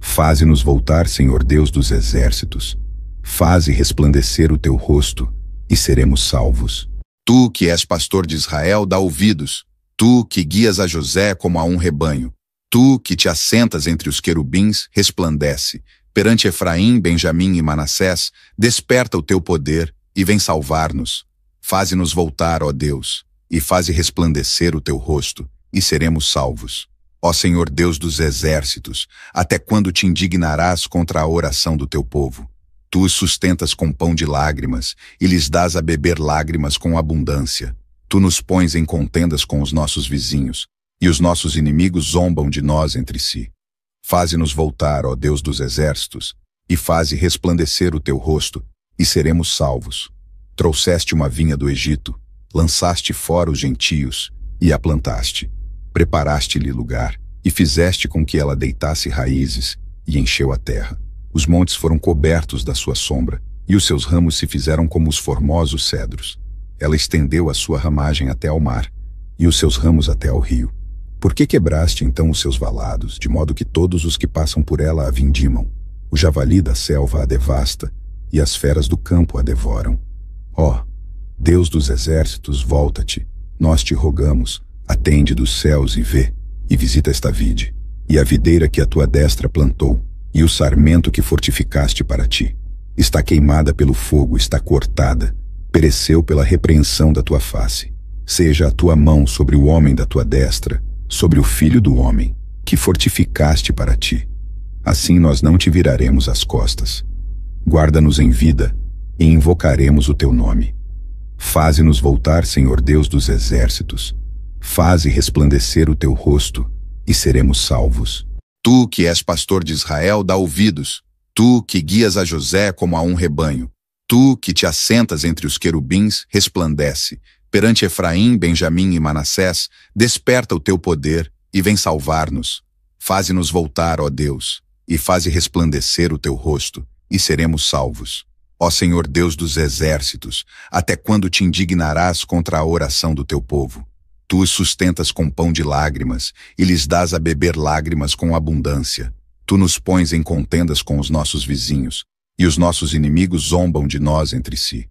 A: Faze-nos voltar, Senhor Deus dos exércitos. Faze resplandecer o teu rosto, e seremos salvos. Tu que és pastor de Israel, dá ouvidos. Tu que guias a José como a um rebanho. Tu que te assentas entre os querubins, resplandece. perante Efraim, Benjamim e Manassés, desperta o teu poder e vem salvar-nos. Faze-nos voltar, ó Deus, e faze resplandecer o teu rosto, e seremos salvos. Ó Senhor Deus dos exércitos, até quando te indignarás contra a oração do teu povo? Tu os sustentas com pão de lágrimas, e lhes dás a beber lágrimas com abundância. Tu nos pões em contendas com os nossos vizinhos, e os nossos inimigos zombam de nós entre si. Faze-nos voltar, ó Deus dos exércitos, e faze resplandecer o teu rosto, e seremos salvos. Trouxeste uma vinha do Egito, lançaste fora os gentios, e a plantaste. Preparaste-lhe lugar, e fizeste com que ela deitasse raízes, e encheu a terra. Os montes foram cobertos da sua sombra, e os seus ramos se fizeram como os formosos cedros. Ela estendeu a sua ramagem até ao mar, e os seus ramos até ao rio. Por que quebraste então os seus valados, de modo que todos os que passam por ela a vindimam? O javali da selva a devasta, e as feras do campo a devoram. Ó, Deus dos exércitos, volta-te, nós te rogamos, atende dos céus e vê, e visita esta vide, e a videira que a tua destra plantou, e o sarmento que fortificaste para ti. Está queimada pelo fogo, está cortada, pereceu pela repreensão da tua face. Seja a tua mão sobre o homem da tua destra, sobre o filho do homem, que fortificaste para ti. Assim nós não te viraremos as costas. Guarda-nos em vida, e invocaremos o teu nome. Faze-nos voltar, Senhor Deus dos exércitos. Faze resplandecer o teu rosto, e seremos salvos. Tu, que és pastor de Israel, dá ouvidos. Tu, que guias a José como a um rebanho. Tu, que te assentas entre os querubins, resplandece. Perante Efraim, Benjamim e Manassés, desperta o teu poder e vem salvar-nos. Faze-nos voltar, ó Deus, e faze resplandecer o teu rosto, e seremos salvos. Ó Senhor Deus dos exércitos, até quando te indignarás contra a oração do teu povo? Tu os sustentas com pão de lágrimas, e lhes dás a beber lágrimas com abundância. Tu nos pões em contendas com os nossos vizinhos, e os nossos inimigos zombam de nós entre si.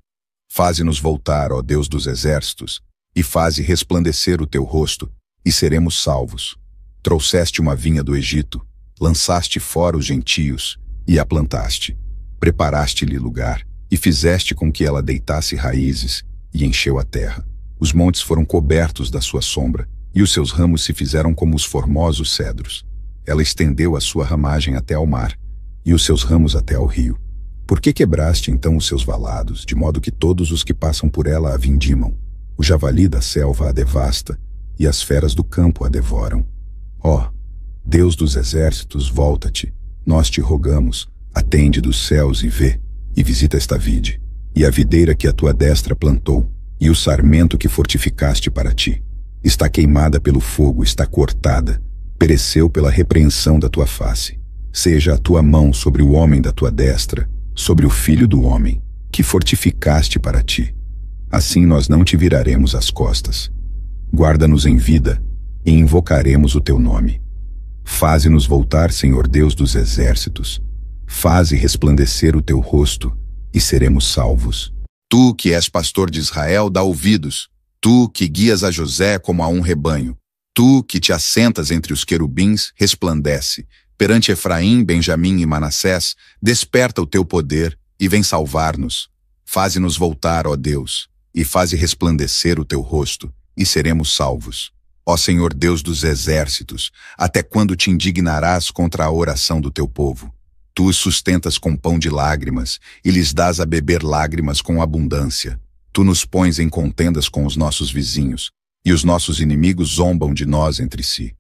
A: Faze-nos voltar, ó Deus dos exércitos, e faze resplandecer o teu rosto, e seremos salvos. Trouxeste uma vinha do Egito, lançaste fora os gentios, e a plantaste. Preparaste-lhe lugar, e fizeste com que ela deitasse raízes, e encheu a terra. Os montes foram cobertos da sua sombra, e os seus ramos se fizeram como os formosos cedros. Ela estendeu a sua ramagem até ao mar, e os seus ramos até ao rio. Por que quebraste então os seus valados, de modo que todos os que passam por ela a vindimam? O javali da selva a devasta, e as feras do campo a devoram. Ó, Deus dos exércitos, volta-te, nós te rogamos, atende dos céus e vê, e visita esta vide, e a videira que a tua destra plantou, e o sarmento que fortificaste para ti. Está queimada pelo fogo, está cortada, pereceu pela repreensão da tua face. Seja a tua mão sobre o homem da tua destra, sobre o filho do homem, que fortificaste para ti. Assim nós não te viraremos as costas. Guarda-nos em vida, e invocaremos o teu nome. Faze-nos voltar, Senhor Deus dos exércitos. Faze resplandecer o teu rosto, e seremos salvos. Tu, que és pastor de Israel, dá ouvidos. Tu, que guias a José como a um rebanho. Tu, que te assentas entre os querubins, resplandece. Perante Efraim, Benjamim e Manassés, desperta o teu poder e vem salvar-nos. Faze-nos voltar, ó Deus, e faze resplandecer o teu rosto, e seremos salvos. Ó Senhor Deus dos exércitos, até quando te indignarás contra a oração do teu povo? Tu os sustentas com pão de lágrimas, e lhes dás a beber lágrimas com abundância. Tu nos pões em contendas com os nossos vizinhos, e os nossos inimigos zombam de nós entre si.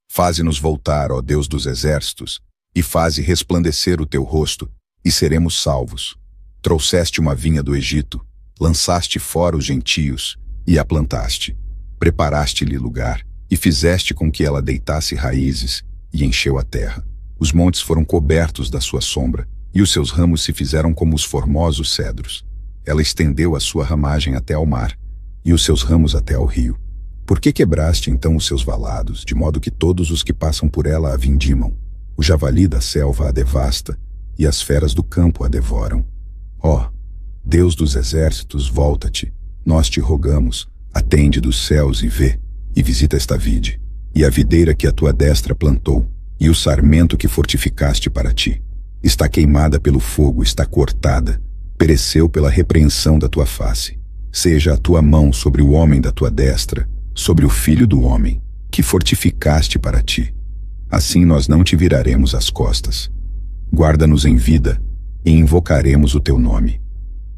A: Faze-nos voltar, ó Deus dos exércitos, e faze resplandecer o teu rosto, e seremos salvos. Trouxeste uma vinha do Egito, lançaste fora os gentios, e a plantaste. Preparaste-lhe lugar, e fizeste com que ela deitasse raízes, e encheu a terra. Os montes foram cobertos da sua sombra, e os seus ramos se fizeram como os formosos cedros. Ela estendeu a sua ramagem até ao mar, e os seus ramos até ao rio. Por que quebraste então os seus valados, de modo que todos os que passam por ela a vindimam? O javali da selva a devasta, e as feras do campo a devoram. Ó, Deus dos exércitos, volta-te, nós te rogamos, atende dos céus e vê, e visita esta vide, e a videira que a tua destra plantou, e o sarmento que fortificaste para ti. está queimada pelo fogo, está cortada, pereceu pela repreensão da tua face. Seja a tua mão sobre o homem da tua destra, sobre o filho do homem, que fortificaste para ti. Assim nós não te viraremos as costas. Guarda-nos em vida, e invocaremos o teu nome.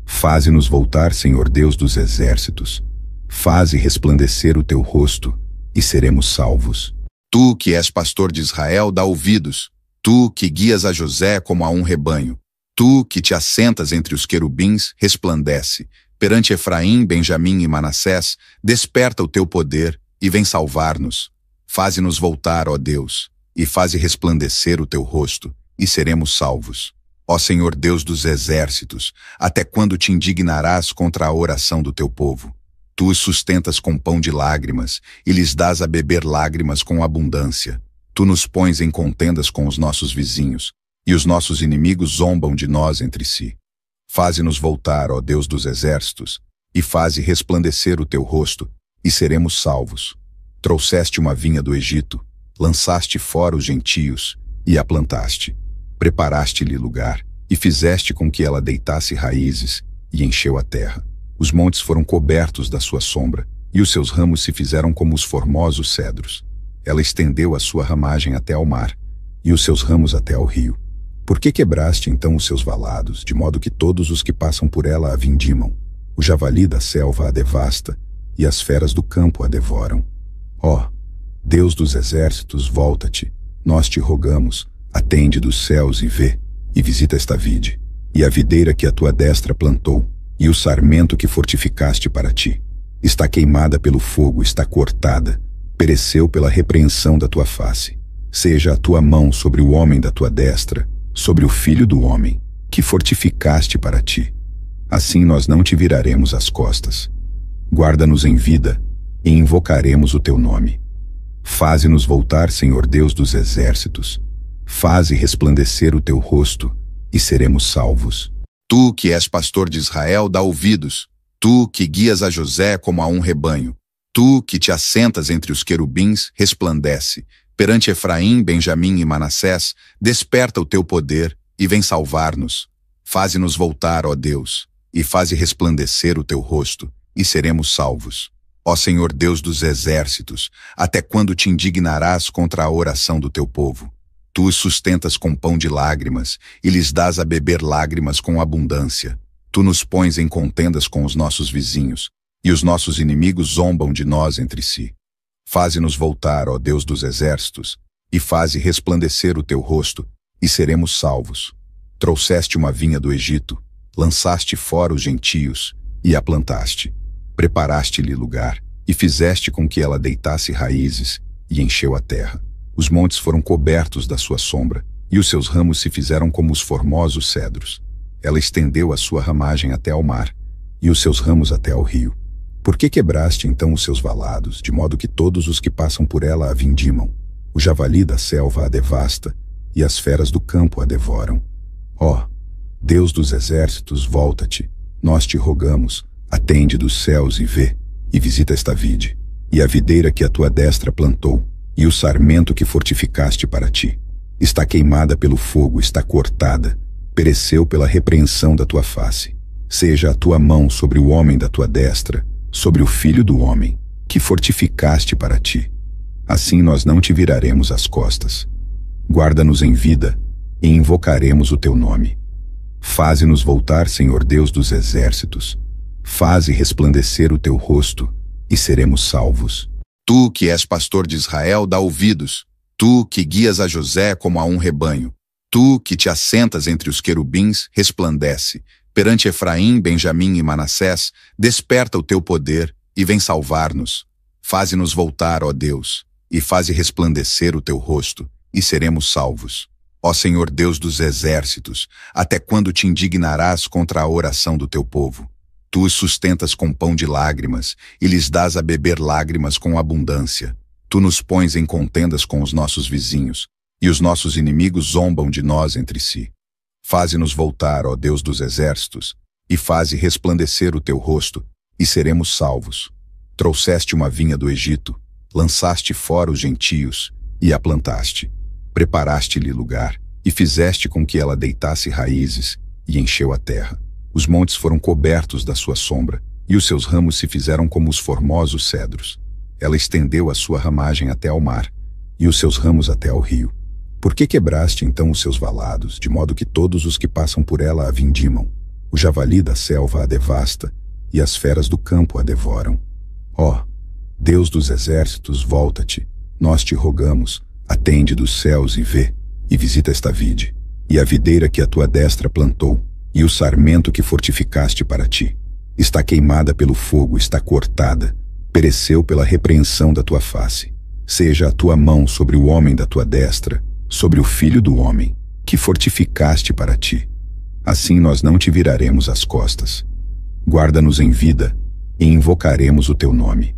A: Faze-nos voltar, Senhor Deus dos exércitos. Faze resplandecer o teu rosto, e seremos salvos. Tu que és pastor de Israel, dá ouvidos. Tu que guias a José como a um rebanho. Tu que te assentas entre os querubins, resplandece. Perante Efraim, Benjamim e Manassés, desperta o teu poder e vem salvar-nos. Faze-nos voltar, ó Deus, e faze resplandecer o teu rosto, e seremos salvos. Ó Senhor Deus dos exércitos, até quando te indignarás contra a oração do teu povo? Tu os sustentas com pão de lágrimas, e lhes dás a beber lágrimas com abundância. Tu nos pões em contendas com os nossos vizinhos, e os nossos inimigos zombam de nós entre si. Faze-nos voltar, ó Deus dos exércitos, e faze resplandecer o teu rosto, e seremos salvos. Trouxeste uma vinha do Egito, lançaste fora os gentios, e a plantaste. Preparaste-lhe lugar, e fizeste com que ela deitasse raízes, e encheu a terra. Os montes foram cobertos da sua sombra, e os seus ramos se fizeram como os formosos cedros. Ela estendeu a sua ramagem até ao mar, e os seus ramos até ao rio. Por que quebraste então os seus valados, de modo que todos os que passam por ela a vindimam? O javali da selva a devasta, e as feras do campo a devoram. Ó, Deus dos exércitos, volta-te, nós te rogamos, atende dos céus e vê, e visita esta vide, e a videira que a tua destra plantou, e o sarmento que fortificaste para ti. Está queimada pelo fogo, está cortada, pereceu pela repreensão da tua face. Seja a tua mão sobre o homem da tua destra, sobre o filho do homem, que fortificaste para ti. Assim nós não te viraremos as costas. Guarda-nos em vida, e invocaremos o teu nome. Faze-nos voltar, Senhor Deus dos exércitos. Faze resplandecer o teu rosto, e seremos salvos. Tu que és pastor de Israel, dá ouvidos. Tu que guias a José como a um rebanho. Tu que te assentas entre os querubins, resplandece. Perante Efraim, Benjamim e Manassés, desperta o teu poder e vem salvar-nos. Faze-nos voltar, ó Deus, e faze resplandecer o teu rosto, e seremos salvos. Ó Senhor Deus dos exércitos, até quando te indignarás contra a oração do teu povo? Tu os sustentas com pão de lágrimas, e lhes dás a beber lágrimas com abundância. Tu nos pões em contendas com os nossos vizinhos, e os nossos inimigos zombam de nós entre si. Faze-nos voltar, ó Deus dos exércitos, e faze resplandecer o teu rosto, e seremos salvos. Trouxeste uma vinha do Egito, lançaste fora os gentios, e a plantaste. Preparaste-lhe lugar, e fizeste com que ela deitasse raízes, e encheu a terra. Os montes foram cobertos da sua sombra, e os seus ramos se fizeram como os formosos cedros. Ela estendeu a sua ramagem até ao mar, e os seus ramos até ao rio. Por que quebraste então os seus valados, de modo que todos os que passam por ela a vindimam? O javali da selva a devasta, e as feras do campo a devoram. Ó, Deus dos exércitos, volta-te, nós te rogamos, atende dos céus e vê, e visita esta vide, e a videira que a tua destra plantou, e o sarmento que fortificaste para ti. Está queimada pelo fogo, está cortada, pereceu pela repreensão da tua face. Seja a tua mão sobre o homem da tua destra, sobre o filho do homem, que fortificaste para ti. Assim nós não te viraremos as costas. Guarda-nos em vida, e invocaremos o teu nome. Faze-nos voltar, Senhor Deus dos exércitos. Faze resplandecer o teu rosto, e seremos salvos. Tu que és pastor de Israel, dá ouvidos. Tu que guias a José como a um rebanho. Tu que te assentas entre os querubins, resplandece. Perante Efraim, Benjamim e Manassés, desperta o teu poder e vem salvar-nos. Faze-nos voltar, ó Deus, e faze resplandecer o teu rosto, e seremos salvos. Ó Senhor Deus dos exércitos, até quando te indignarás contra a oração do teu povo? Tu os sustentas com pão de lágrimas, e lhes dás a beber lágrimas com abundância. Tu nos pões em contendas com os nossos vizinhos, e os nossos inimigos zombam de nós entre si. Faze-nos voltar, ó Deus dos exércitos, e faze resplandecer o teu rosto, e seremos salvos. Trouxeste uma vinha do Egito, lançaste fora os gentios, e a plantaste. Preparaste-lhe lugar, e fizeste com que ela deitasse raízes e encheu a terra. Os montes foram cobertos da sua sombra, e os seus ramos se fizeram como os formosos cedros. Ela estendeu a sua ramagem até ao mar, e os seus ramos até ao rio. Por que quebraste então os seus valados, de modo que todos os que passam por ela a vindimam? O javali da selva a devasta, e as feras do campo a devoram. Ó, Deus dos exércitos, volta-te, nós te rogamos, atende dos céus e vê, e visita esta vide, e a videira que a tua destra plantou, e o sarmento que fortificaste para ti. Está queimada pelo fogo, está cortada, pereceu pela repreensão da tua face. Seja a tua mão sobre o homem da tua destra, sobre o filho do homem, que fortificaste para ti. Assim nós não te viraremos as costas. Guarda-nos em vida, e invocaremos o teu nome.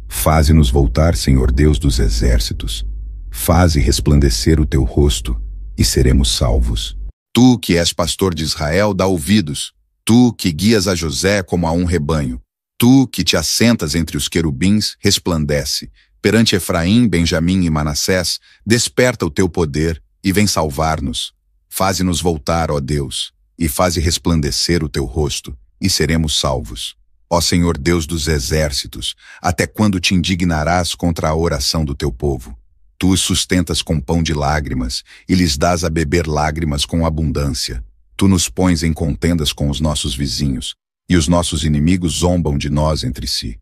A: Faze-nos voltar, Senhor Deus dos exércitos. Faze resplandecer o teu rosto, e seremos salvos.
B: Tu que és pastor de Israel, dá ouvidos. Tu que guias a José como a um rebanho. Tu que te assentas entre os querubins, resplandece. Perante Efraim, Benjamim e Manassés, desperta o teu poder e vem salvar-nos. Faze-nos voltar, ó Deus, e faze resplandecer o teu rosto, e seremos salvos. Ó Senhor Deus dos exércitos, até quando te indignarás contra a oração do teu povo? Tu os sustentas com pão de lágrimas, e lhes dás a beber lágrimas com abundância. Tu nos pões em contendas com os nossos vizinhos, e os nossos inimigos zombam de nós entre si.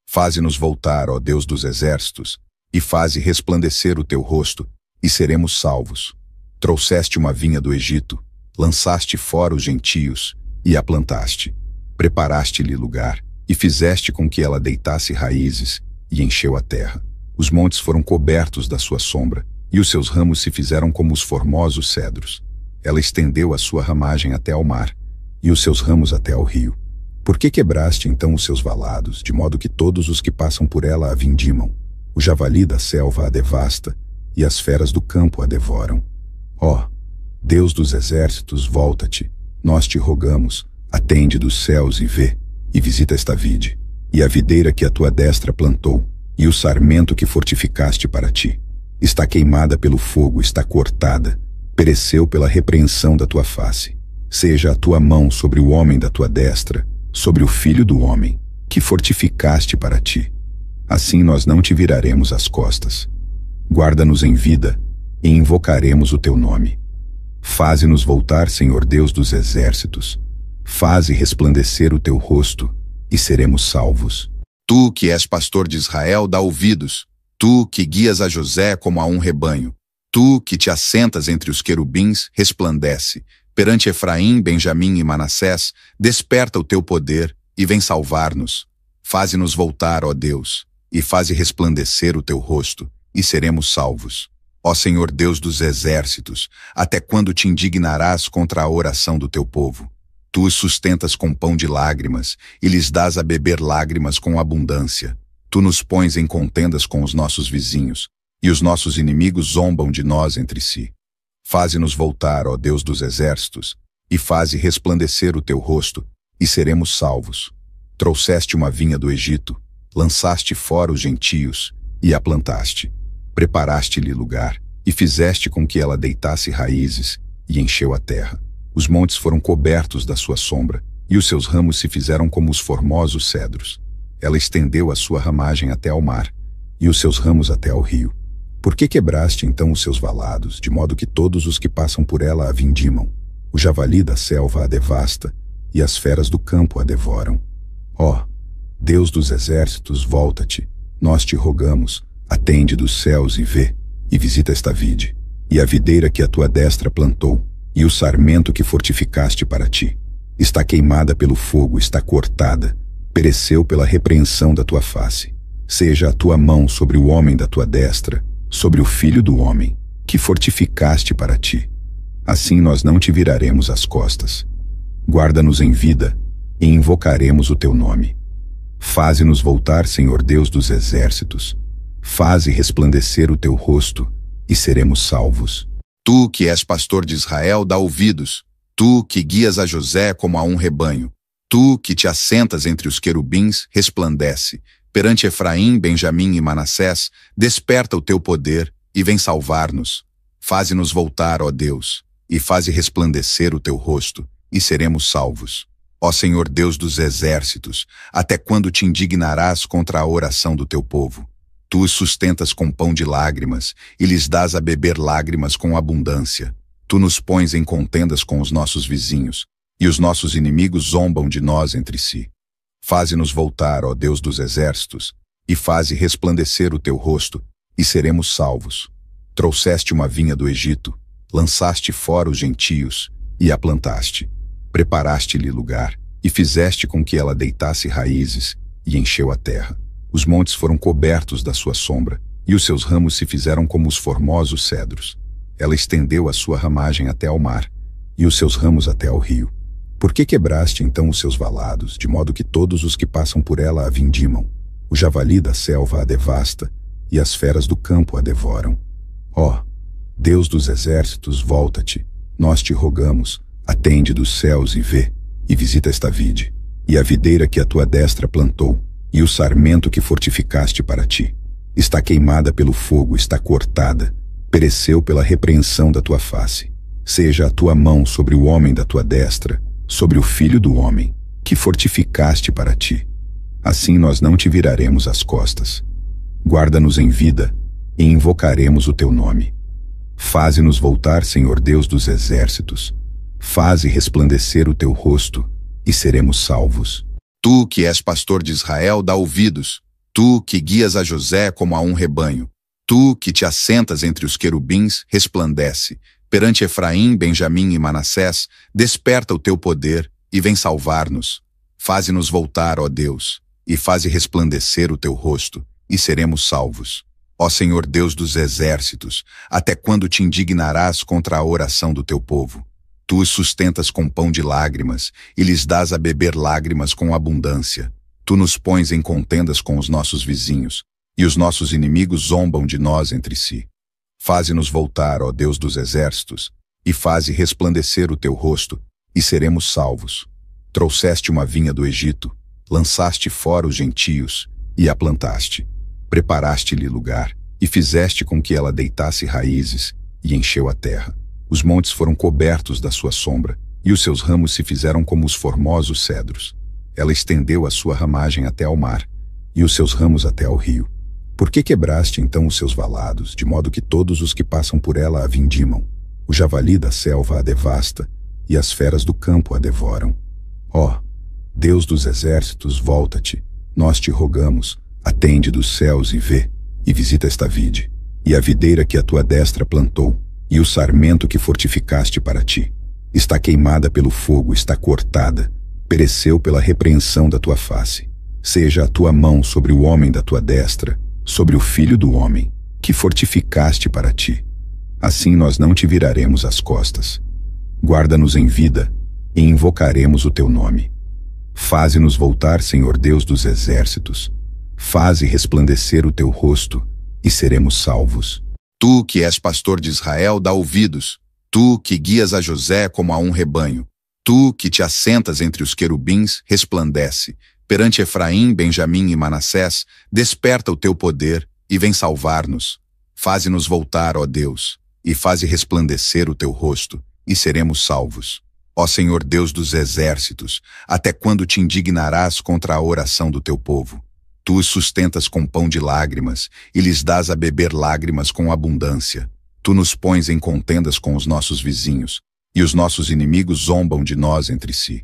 B: Faze-nos voltar, ó Deus dos exércitos, e faze resplandecer o teu rosto, e seremos salvos. Trouxeste uma vinha do Egito, lançaste fora os gentios, e a plantaste. Preparaste-lhe lugar, e fizeste com que ela deitasse raízes, e encheu a terra. Os montes foram cobertos da sua sombra, e os seus ramos se fizeram como os formosos cedros. Ela estendeu a sua ramagem até ao mar, e os seus ramos até ao rio. Por que quebraste então os seus valados, de modo que todos os que passam por ela a vindimam? O javali da selva a devasta, e as feras do campo a devoram. Ó, Deus dos exércitos, volta-te, nós te rogamos, atende dos céus e vê, e visita esta vide, e a videira que a tua destra plantou, e o sarmento que fortificaste para ti. Está queimada pelo fogo, está cortada, pereceu pela repreensão da tua face. Seja a tua mão sobre o homem da tua destra, sobre o filho do homem, que fortificaste para ti. Assim nós não te viraremos as costas. Guarda-nos em vida, e invocaremos o teu nome. Faze-nos voltar, Senhor Deus dos exércitos. Faze resplandecer o teu rosto, e seremos salvos. Tu que és pastor de Israel, dá ouvidos. Tu que guias a José como a um rebanho. Tu que te assentas entre os querubins, resplandece. Perante Efraim, Benjamim e Manassés, desperta o teu poder e vem salvar-nos. Faze-nos voltar, ó Deus, e faze resplandecer o teu rosto, e seremos salvos. Ó Senhor Deus dos exércitos, até quando te indignarás contra a oração do teu povo? Tu os sustentas com pão de lágrimas, e lhes dás a beber lágrimas com abundância. Tu nos pões em contendas com os nossos vizinhos, e os nossos inimigos zombam de nós entre si. Faze-nos voltar, ó Deus dos exércitos, e faze resplandecer o teu rosto, e seremos salvos. Trouxeste uma vinha do Egito, lançaste fora os gentios, e a plantaste. Preparaste-lhe lugar, e fizeste com que ela deitasse raízes, e encheu a terra. Os montes foram cobertos da sua sombra, e os seus ramos se fizeram como os formosos cedros. Ela estendeu a sua ramagem até ao mar, e os seus ramos até ao rio. Por que quebraste então os seus valados, de modo que todos os que passam por ela a vindimam? O javali da selva a devasta, e as feras do campo a devoram. Ó, Deus dos exércitos, volta-te, nós te rogamos, atende dos céus e vê, e visita esta vide, e a videira que a tua destra plantou, e o sarmento que fortificaste para ti. Está queimada pelo fogo, está cortada, pereceu pela repreensão da tua face. Seja a tua mão sobre o homem da tua destra, sobre o filho do homem, que fortificaste para ti. Assim nós não te viraremos as costas. Guarda-nos em vida, e invocaremos o teu nome. Faze-nos voltar, Senhor Deus dos exércitos. Faze resplandecer o teu rosto, e seremos salvos. Tu que és pastor de Israel, dá ouvidos. Tu que guias a José como a um rebanho. Tu que te assentas entre os querubins, resplandece. Perante Efraim, Benjamim e Manassés, desperta o teu poder e vem salvar-nos.
A: Faze-nos voltar, ó Deus, e faze resplandecer o teu rosto, e seremos salvos. Ó Senhor Deus dos exércitos, até quando te indignarás contra a oração do teu povo? Tu os sustentas com pão de lágrimas, e lhes dás a beber lágrimas com abundância. Tu nos pões em contendas com os nossos vizinhos, e os nossos inimigos zombam de nós entre si. Faze-nos voltar, ó Deus dos exércitos, e faze resplandecer o teu rosto, e seremos salvos. Trouxeste uma vinha do Egito, lançaste fora os gentios, e a plantaste. Preparaste-lhe lugar, e fizeste com que ela deitasse raízes, e encheu a terra. Os montes foram cobertos da sua sombra, e os seus ramos se fizeram como os formosos cedros. Ela estendeu a sua ramagem até ao mar, e os seus ramos até ao rio. Por que quebraste então os seus valados, de modo que todos os que passam por ela a vindimam? O javali da selva a devasta, e as feras do campo a devoram. Ó, Deus dos exércitos, volta-te, nós te rogamos, atende dos céus e vê, e visita esta vide, e a videira que a tua destra plantou, e o sarmento que fortificaste para ti. Está queimada pelo fogo, está cortada, pereceu pela repreensão da tua face. Seja a tua mão sobre o homem da tua destra, sobre o filho do homem, que fortificaste para ti. Assim nós não te viraremos as costas. Guarda-nos em vida, e invocaremos o teu nome. Faze-nos voltar, Senhor Deus dos exércitos. Faze resplandecer o teu rosto, e seremos salvos.
B: Tu que és pastor de Israel, dá ouvidos. Tu que guias a José como a um rebanho. Tu que te assentas entre os querubins, resplandece. Perante Efraim, Benjamim e Manassés, desperta o teu poder e vem salvar-nos. Faze-nos voltar, ó Deus, e faze resplandecer o teu rosto, e seremos salvos. Ó Senhor Deus dos exércitos, até quando te indignarás contra a oração do teu povo? Tu os sustentas com pão de lágrimas, e lhes dás a beber lágrimas com abundância. Tu nos pões em contendas com os nossos vizinhos, e os nossos inimigos zombam de nós entre si. Faze-nos voltar, ó Deus dos exércitos, e faze resplandecer o teu rosto, e seremos salvos. Trouxeste uma vinha do Egito, lançaste fora os gentios, e a plantaste. Preparaste-lhe lugar, e fizeste com que ela deitasse raízes, e encheu a terra. Os montes foram cobertos da sua sombra, e os seus ramos se fizeram como os formosos cedros. Ela estendeu a sua ramagem até ao mar, e os seus ramos até ao rio. Por que quebraste então os seus valados, de modo que todos os que passam por ela a vindimam? O javali da selva a devasta, e as feras do campo a devoram. Ó, Deus dos exércitos, volta-te, nós te rogamos, atende dos céus e vê, e visita esta vide, e a videira que a tua destra plantou, e o sarmento que fortificaste para ti. Está queimada pelo fogo, está cortada, pereceu pela repreensão da tua face. Seja a tua mão sobre o homem da tua destra, sobre o filho do homem, que fortificaste para ti. Assim nós não te viraremos as costas. Guarda-nos em vida, e invocaremos o teu nome. Faze-nos voltar, Senhor Deus dos exércitos. Faze resplandecer o teu rosto, e seremos salvos.
A: Tu que és pastor de Israel, dá ouvidos. Tu que guias a José como a um rebanho. Tu que te assentas entre os querubins, resplandece. Perante Efraim, Benjamim e Manassés, desperta o teu poder e vem salvar-nos. Faze-nos voltar, ó Deus, e faze resplandecer o teu rosto, e seremos salvos. Ó Senhor Deus dos exércitos, até quando te indignarás contra a oração do teu povo? Tu os sustentas com pão de lágrimas, e lhes dás a beber lágrimas com abundância. Tu nos pões em contendas com os nossos vizinhos, e os nossos inimigos zombam de nós entre si.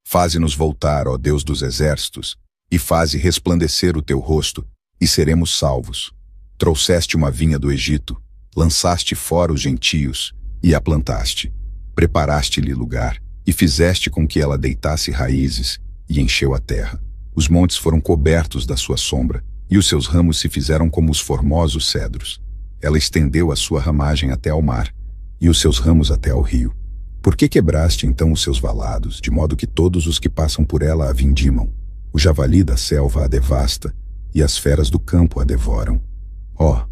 A: Faze-nos voltar, ó Deus dos exércitos, e faze resplandecer o teu rosto, e seremos salvos. Trouxeste uma vinha do Egito, lançaste fora os gentios, e a plantaste. Preparaste-lhe lugar, e fizeste com que ela deitasse raízes, e encheu a terra. Os montes foram cobertos da sua sombra, e os seus ramos se fizeram como os formosos cedros. Ela estendeu a sua ramagem até ao mar, e os seus ramos até ao rio. Por que quebraste então os seus valados, de modo que todos os que passam por ela a vindimam? O javali da selva a devasta, e as feras do campo a devoram. Ó,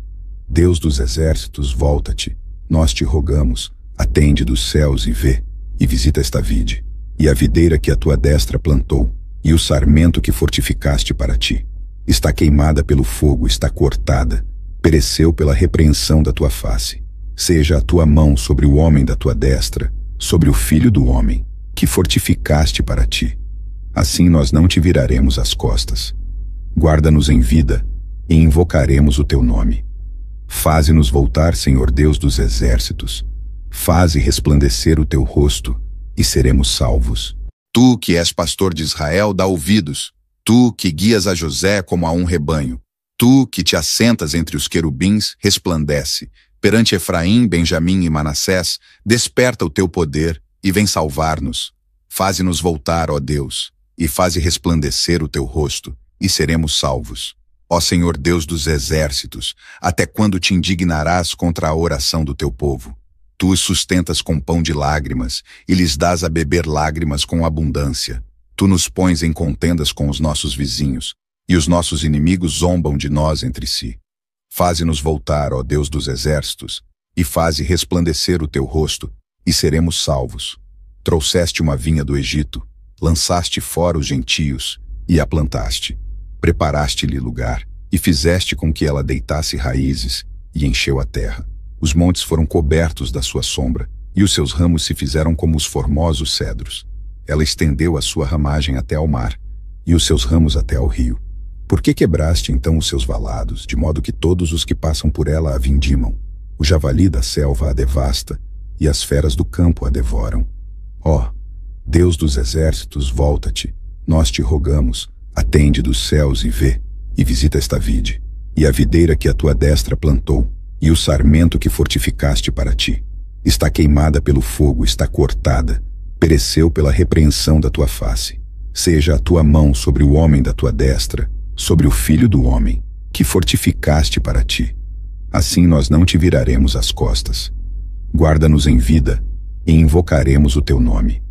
A: Deus dos exércitos, volta-te, nós te rogamos, atende dos céus e vê, e visita esta vide, e a videira que a tua destra plantou, e o sarmento que fortificaste para ti. Está queimada pelo fogo, está cortada, pereceu pela repreensão da tua face.
B: Seja a tua mão sobre o homem da tua destra, sobre o filho do homem, que fortificaste para ti. Assim nós não te viraremos as costas. Guarda-nos em vida, e invocaremos o teu nome. Faze-nos voltar, Senhor Deus dos exércitos. Faze resplandecer o teu rosto, e seremos salvos.
A: Tu que és pastor de Israel, dá ouvidos. Tu que guias a José como a um rebanho. Tu que te assentas entre os querubins, resplandece. Perante Efraim, Benjamim e Manassés, desperta o teu poder e vem salvar-nos. Faze-nos voltar, ó Deus, e faze resplandecer o teu rosto, e seremos salvos. Ó Senhor Deus dos exércitos, até quando te indignarás contra a oração do teu povo? Tu os sustentas com pão de lágrimas, e lhes dás a beber lágrimas com abundância. Tu nos pões em contendas com os nossos vizinhos, e os nossos inimigos zombam de nós entre si. Faze-nos voltar, ó Deus dos exércitos, e faze resplandecer o teu rosto, e seremos salvos. Trouxeste uma vinha do Egito, lançaste fora os gentios, e a plantaste. Preparaste-lhe lugar, e fizeste com que ela deitasse raízes, e encheu a terra. Os montes foram cobertos da sua sombra, e os seus ramos se fizeram como os formosos cedros. Ela estendeu a sua ramagem até ao mar, e os seus ramos até ao rio. Por que quebraste então os seus valados, de modo que todos os que passam por ela a vindimam? O javali da selva a devasta, e as feras do campo a devoram. Ó, Deus dos exércitos, volta-te, nós te rogamos, atende dos céus e vê, e visita esta vide, e a videira que a tua destra plantou, e o sarmento que fortificaste para ti. Está queimada pelo fogo, está cortada, pereceu pela repreensão da tua face. Seja a tua mão sobre o homem da tua destra, sobre o filho do homem, que fortificaste para ti. Assim nós não te viraremos as costas. Guarda-nos em vida, e invocaremos o teu nome.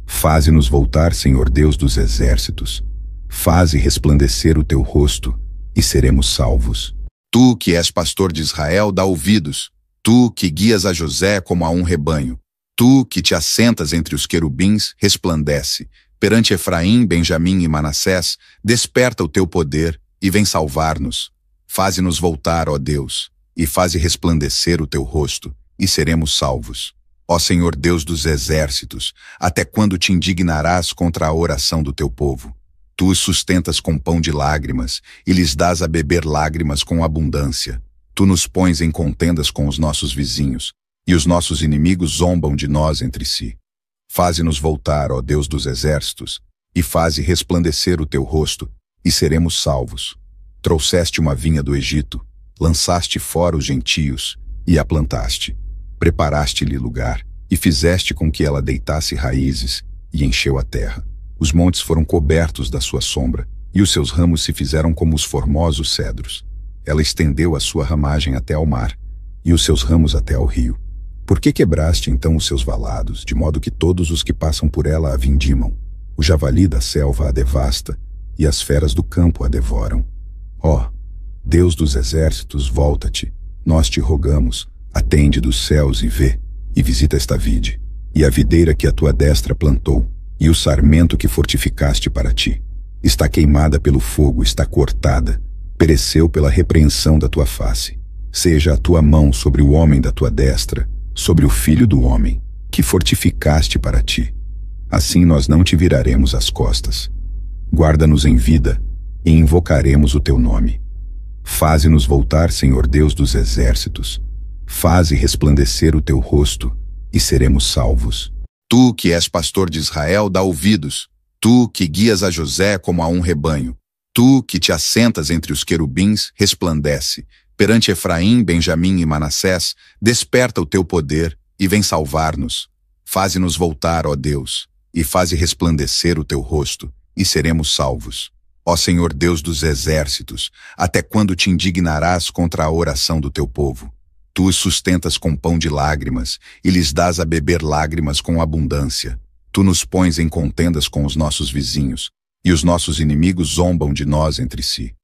A: Faze-nos voltar, Senhor Deus dos exércitos. Faze resplandecer o teu rosto, e seremos salvos. Tu que és pastor de Israel, dá ouvidos. Tu que guias a José como a um rebanho. Tu que te assentas entre os querubins, resplandece. Perante Efraim, Benjamim e Manassés, desperta o teu poder e vem salvar-nos. Faze-nos voltar, ó Deus, e faze resplandecer o teu rosto, e seremos salvos. Ó Senhor Deus dos exércitos, até quando te indignarás contra a oração do teu povo? Tu os sustentas com pão de lágrimas, e lhes dás a beber lágrimas com abundância. Tu nos pões em contendas com os nossos vizinhos, e os nossos inimigos zombam de nós entre si. Faze-nos voltar, ó Deus dos exércitos, e faze resplandecer o teu rosto, e seremos salvos. Trouxeste uma vinha do Egito, lançaste fora os gentios, e a plantaste. Preparaste-lhe lugar, e fizeste com que ela deitasse raízes, e encheu a terra. Os montes foram cobertos da sua sombra, e os seus ramos se fizeram como os formosos cedros. Ela estendeu a sua ramagem até ao mar, e os seus ramos até ao rio. Por que quebraste então os seus valados, de modo que todos os que passam por ela a vindimam? O javali da selva a devasta, e as feras do campo a devoram. Ó, Deus dos exércitos, volta-te, nós te rogamos, atende dos céus e vê, e visita esta vide, e a videira que a tua destra plantou, e o sarmento que fortificaste para ti. Está queimada pelo fogo, está cortada, pereceu pela repreensão da tua face. Seja a tua mão sobre o homem da tua destra, sobre o filho do homem, que fortificaste para ti. Assim nós não te viraremos as costas. Guarda-nos em vida, e invocaremos o teu nome. Faze-nos voltar, Senhor Deus dos exércitos. Faze resplandecer o teu rosto, e seremos salvos. Tu que és pastor de Israel, dá ouvidos. Tu que guias a José como a um rebanho. Tu que te assentas entre os querubins, resplandece. Perante Efraim, Benjamim e Manassés, desperta o teu poder e vem salvar-nos. Faze-nos voltar, ó Deus, e faze resplandecer o teu rosto, e seremos salvos. Ó Senhor Deus dos exércitos, até quando te indignarás contra a oração do teu povo? Tu os sustentas com pão de lágrimas, e lhes dás a beber lágrimas com abundância. Tu nos pões em contendas com os nossos vizinhos, e os nossos inimigos zombam de nós entre si.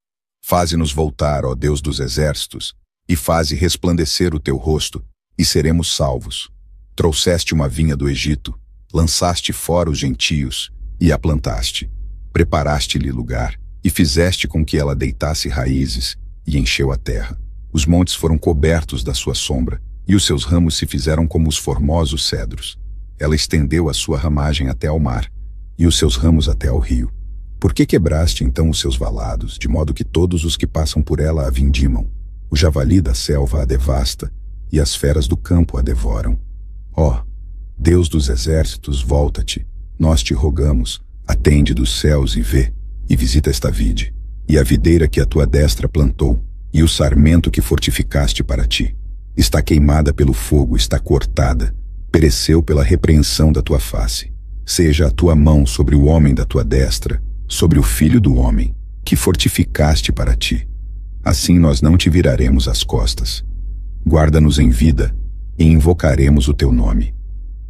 A: Faze-nos voltar, ó Deus dos exércitos, e faze resplandecer o teu rosto, e seremos salvos. Trouxeste uma vinha do Egito, lançaste fora os gentios, e a plantaste. Preparaste-lhe lugar, e fizeste com que ela deitasse raízes, e encheu a terra. Os montes foram cobertos da sua sombra, e os seus ramos se fizeram como os formosos cedros. Ela estendeu a sua ramagem até ao mar, e os seus ramos até ao rio. Por que quebraste então os seus valados, de modo que todos os que passam por ela a vindimam? O javali da selva a devasta, e as feras do campo a devoram. Ó, Deus dos exércitos, volta-te, nós te rogamos, atende dos céus e vê, e visita esta vide, e a videira que a tua destra plantou, e o sarmento que fortificaste para ti. Está queimada pelo fogo, está cortada, pereceu pela repreensão da tua face. Seja a tua mão sobre o homem da tua destra, sobre o filho do homem, que fortificaste para ti. Assim nós não te viraremos as costas. Guarda-nos em vida, e invocaremos o teu nome.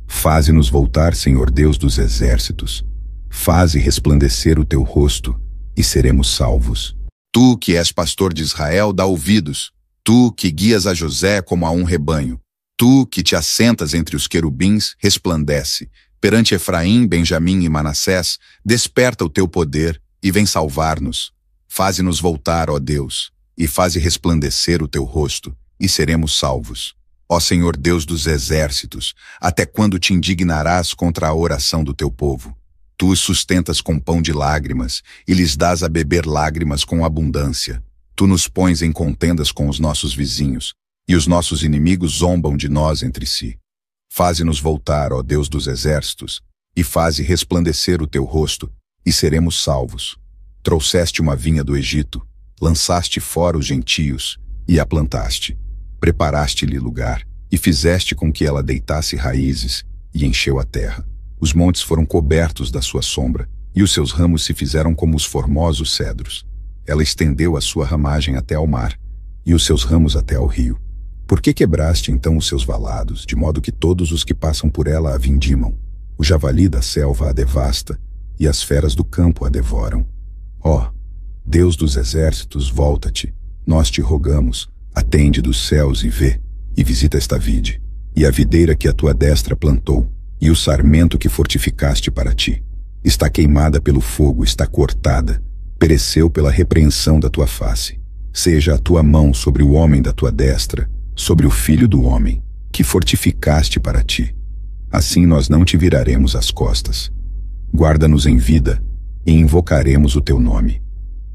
A: Faze-nos voltar, Senhor Deus dos exércitos. Faze resplandecer o teu rosto, e seremos salvos.
B: Tu que és pastor de Israel, dá ouvidos. Tu que guias a José como a um rebanho. Tu que te assentas entre os querubins, resplandece. Perante Efraim, Benjamim e Manassés, desperta o teu poder e vem salvar-nos. Faze-nos voltar, ó Deus, e faze resplandecer o teu rosto, e seremos salvos. Ó Senhor Deus dos exércitos, até quando te indignarás contra a oração do teu povo? Tu os sustentas com pão de lágrimas, e lhes dás a beber lágrimas com abundância. Tu nos pões em contendas com os nossos vizinhos, e os nossos inimigos zombam de nós entre si. Faze-nos voltar, ó Deus dos exércitos, e faze resplandecer o teu rosto, e seremos salvos. Trouxeste uma vinha do Egito, lançaste fora os gentios, e a plantaste. Preparaste-lhe lugar, e fizeste com que ela deitasse raízes, e encheu a terra. Os montes foram cobertos da sua sombra, e os seus ramos se fizeram como os formosos cedros. Ela estendeu a sua ramagem até ao mar, e os seus ramos até ao rio. Por que quebraste então os seus valados, de modo que todos os que passam por ela a vindimam? O javali da selva a devasta, e as feras do campo a devoram. Ó, Deus dos exércitos, volta-te, nós te rogamos, atende dos céus e vê, e visita esta vide, e a videira que a tua destra plantou, e o sarmento que fortificaste para ti. Está queimada pelo fogo, está cortada, pereceu pela repreensão da tua face. Seja a tua mão sobre o homem da tua destra, sobre o filho do homem, que fortificaste para ti. Assim nós não te viraremos as costas. Guarda-nos em vida, e invocaremos o teu nome.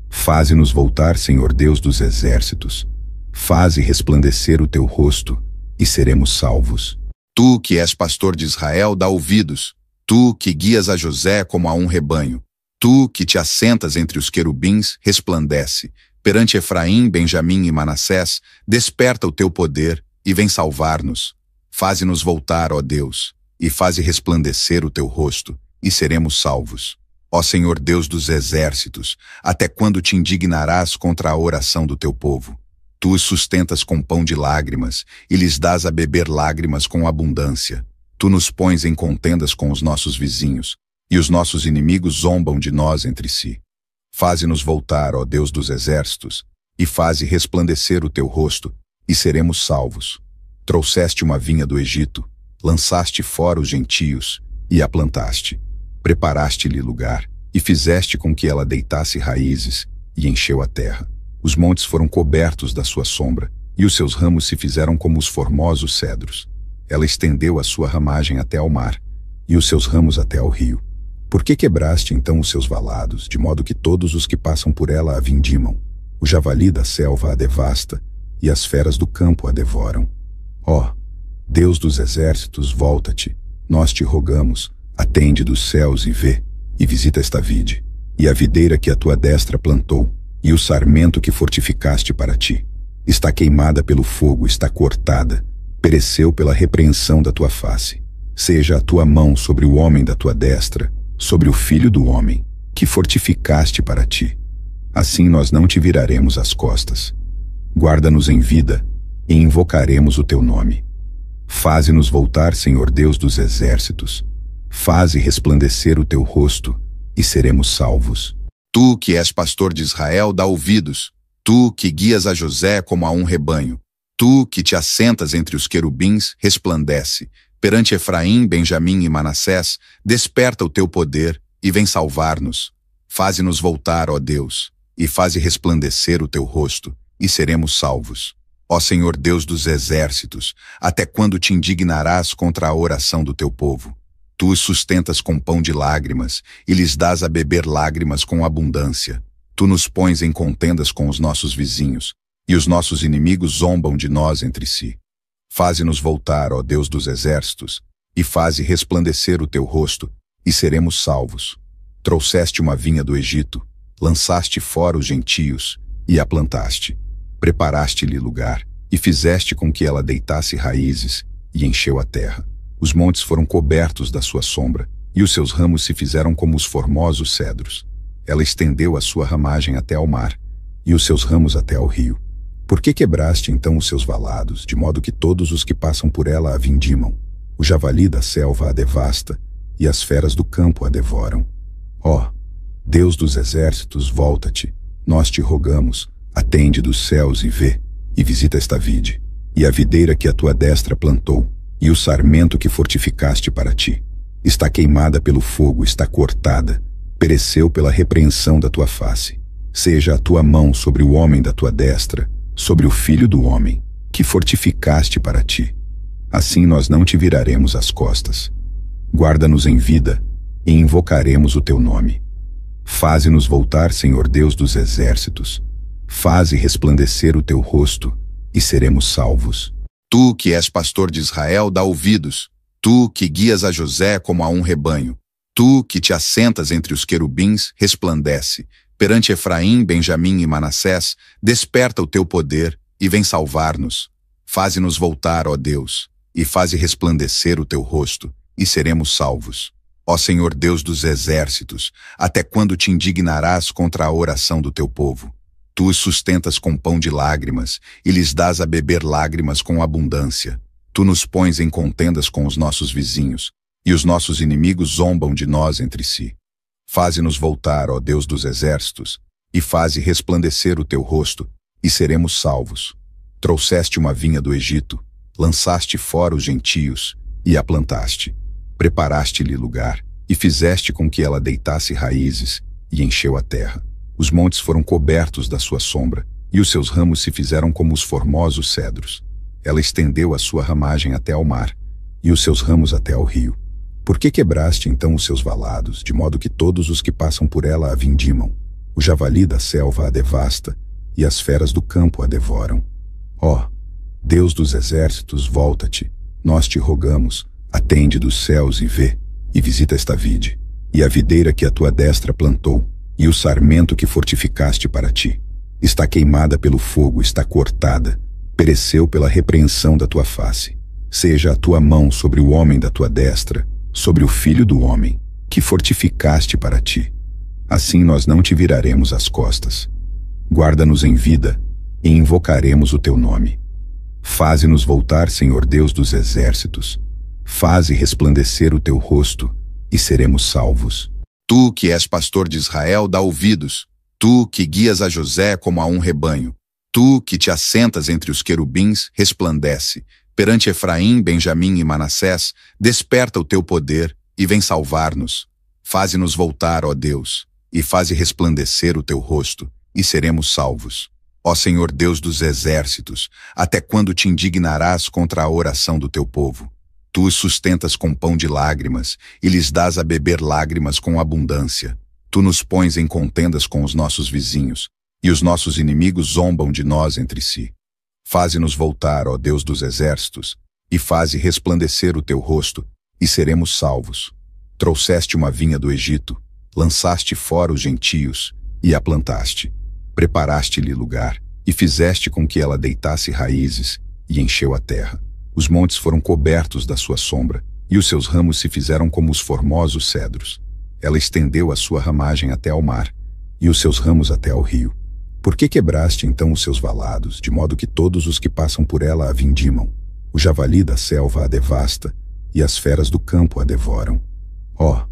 B: Faze-nos voltar, Senhor Deus dos exércitos. Faze resplandecer o teu rosto, e seremos salvos. Tu que és pastor de Israel, dá ouvidos. Tu que guias a José como a um rebanho. Tu que te assentas entre os querubins, resplandece. Perante Efraim, Benjamim e Manassés, desperta o teu poder e vem salvar-nos. Faze-nos voltar, ó Deus, e faze resplandecer o teu rosto, e seremos salvos. Ó Senhor Deus dos exércitos, até quando te indignarás contra a oração do teu povo? Tu os sustentas com pão de lágrimas, e lhes dás a beber lágrimas com abundância. Tu nos pões em contendas com os nossos vizinhos, e os nossos inimigos zombam de nós entre si. Faze-nos voltar, ó Deus dos exércitos, e faze resplandecer o teu rosto, e seremos salvos. Trouxeste uma vinha do Egito, lançaste fora os gentios, e a plantaste. Preparaste-lhe lugar, e fizeste com que ela deitasse raízes, e encheu a terra. Os montes foram cobertos da sua sombra, e os seus ramos se fizeram como os formosos cedros. Ela estendeu a sua ramagem até ao mar, e os seus ramos até ao rio. Por que quebraste então os seus valados, de modo que todos os que passam por ela a vindimam? O javali da selva a devasta, e as feras do campo a devoram. Ó, Deus dos exércitos, volta-te, nós te rogamos, atende dos céus e vê, e visita esta vide, e a videira que a tua destra plantou, e o sarmento que fortificaste para ti. Está queimada pelo fogo, está cortada, pereceu pela repreensão da tua face. Seja a tua mão sobre o homem da tua destra, sobre o filho do homem, que fortificaste para ti. Assim nós não te viraremos as costas. Guarda-nos em vida, e invocaremos o teu nome. Faze-nos voltar, Senhor Deus dos exércitos. Faze resplandecer o teu rosto, e seremos salvos. Tu que és pastor de Israel, dá ouvidos. Tu que guias a José como a um rebanho. Tu que te assentas entre os querubins, resplandece. Perante Efraim, Benjamim e Manassés, desperta o teu poder e vem salvar-nos. Faze-nos voltar, ó Deus, e faze resplandecer o teu rosto, e seremos salvos.
A: Ó Senhor Deus dos exércitos, até quando te indignarás contra a oração do teu povo? Tu os sustentas com pão de lágrimas e lhes dás a beber lágrimas com abundância. Tu nos pões em contendas com os nossos vizinhos, e os nossos inimigos zombam de nós entre si. Faze-nos voltar, ó Deus dos exércitos, e faze resplandecer o teu rosto, e seremos salvos. Trouxeste uma vinha do Egito, lançaste fora os gentios, e a plantaste. Preparaste-lhe lugar, e fizeste com que ela deitasse raízes, e encheu a terra. Os montes foram cobertos da sua sombra, e os seus ramos se fizeram como os formosos cedros. Ela estendeu a sua ramagem até ao mar, e os seus ramos até ao rio. Por que quebraste então os seus valados, de modo que todos os que passam por ela a vindimam? O javali da selva a devasta, e as feras do campo a devoram. Ó, Deus dos exércitos, volta-te, nós te rogamos, atende dos céus e vê, e visita esta vide, e a videira que a tua destra plantou, e o sarmento que fortificaste para ti. Está queimada pelo fogo, está cortada, pereceu pela repreensão da tua face. Seja a tua mão sobre o homem da tua destra, sobre o filho do homem, que fortificaste para ti. Assim nós não te viraremos as costas. Guarda-nos em vida, e invocaremos o teu nome. Faze-nos voltar, Senhor Deus dos exércitos. Faze resplandecer o teu rosto, e seremos salvos.
B: Tu que és pastor de Israel, dá ouvidos. Tu que guias a José como a um rebanho. Tu que te assentas entre os querubins, resplandece. Perante Efraim, Benjamim e Manassés, desperta o teu poder e vem salvar-nos. Faze-nos voltar, ó Deus, e faze resplandecer o teu rosto, e seremos salvos. Ó Senhor Deus dos exércitos, até quando te indignarás contra a oração do teu povo? Tu os sustentas com pão de lágrimas e lhes dás a beber lágrimas com abundância. Tu nos pões em contendas com os nossos vizinhos, e os nossos inimigos zombam de nós entre si. Faze-nos voltar, ó Deus dos exércitos, e faze resplandecer o teu rosto, e seremos salvos. Trouxeste uma vinha do Egito, lançaste fora os gentios, e a plantaste. Preparaste-lhe lugar, e fizeste com que ela deitasse raízes, e encheu a terra. Os montes foram cobertos da sua sombra, e os seus ramos se fizeram como os formosos cedros. Ela estendeu a sua ramagem até ao mar, e os seus ramos até ao rio. Por que quebraste então os seus valados, de modo que todos os que passam por ela a vindimam? O javali da selva a devasta, e as feras do campo a devoram. Ó, Deus dos exércitos, volta-te, nós te rogamos, atende dos céus e vê, e visita esta vide, e a videira que a tua destra plantou, e o sarmento que fortificaste para ti. Está queimada pelo fogo, está cortada, pereceu pela repreensão da tua face. Seja a tua mão sobre o homem da tua destra, sobre o filho do homem, que fortificaste para ti. Assim nós não te viraremos as costas. Guarda-nos em vida, e invocaremos o teu nome. Faze-nos voltar, Senhor Deus dos exércitos. Faze resplandecer o teu rosto, e seremos salvos.
A: Tu que és pastor de Israel, dá ouvidos. Tu que guias a José como a um rebanho. Tu que te assentas entre os querubins, resplandece. Perante Efraim, Benjamim e Manassés, desperta o teu poder e vem salvar-nos. Faze-nos voltar, ó Deus, e faze resplandecer o teu rosto, e seremos salvos. Ó Senhor Deus dos exércitos, até quando te indignarás contra a oração do teu povo? Tu os sustentas com pão de lágrimas e lhes dás a beber lágrimas com abundância. Tu nos pões em contendas com os nossos vizinhos, e os nossos inimigos zombam de nós entre si. Faze-nos voltar, ó Deus dos exércitos, e faze resplandecer o teu rosto, e seremos salvos. Trouxeste uma vinha do Egito, lançaste fora os gentios, e a plantaste. Preparaste-lhe lugar, e fizeste com que ela deitasse raízes, e encheu a terra. Os montes foram cobertos da sua sombra, e os seus ramos se fizeram como os formosos cedros. Ela estendeu a sua ramagem até ao mar, e os seus ramos até ao rio. Por que quebraste então os seus valados, de modo que todos os que passam por ela a vindimam? O javali da selva a devasta, e as feras do campo a devoram. Ó,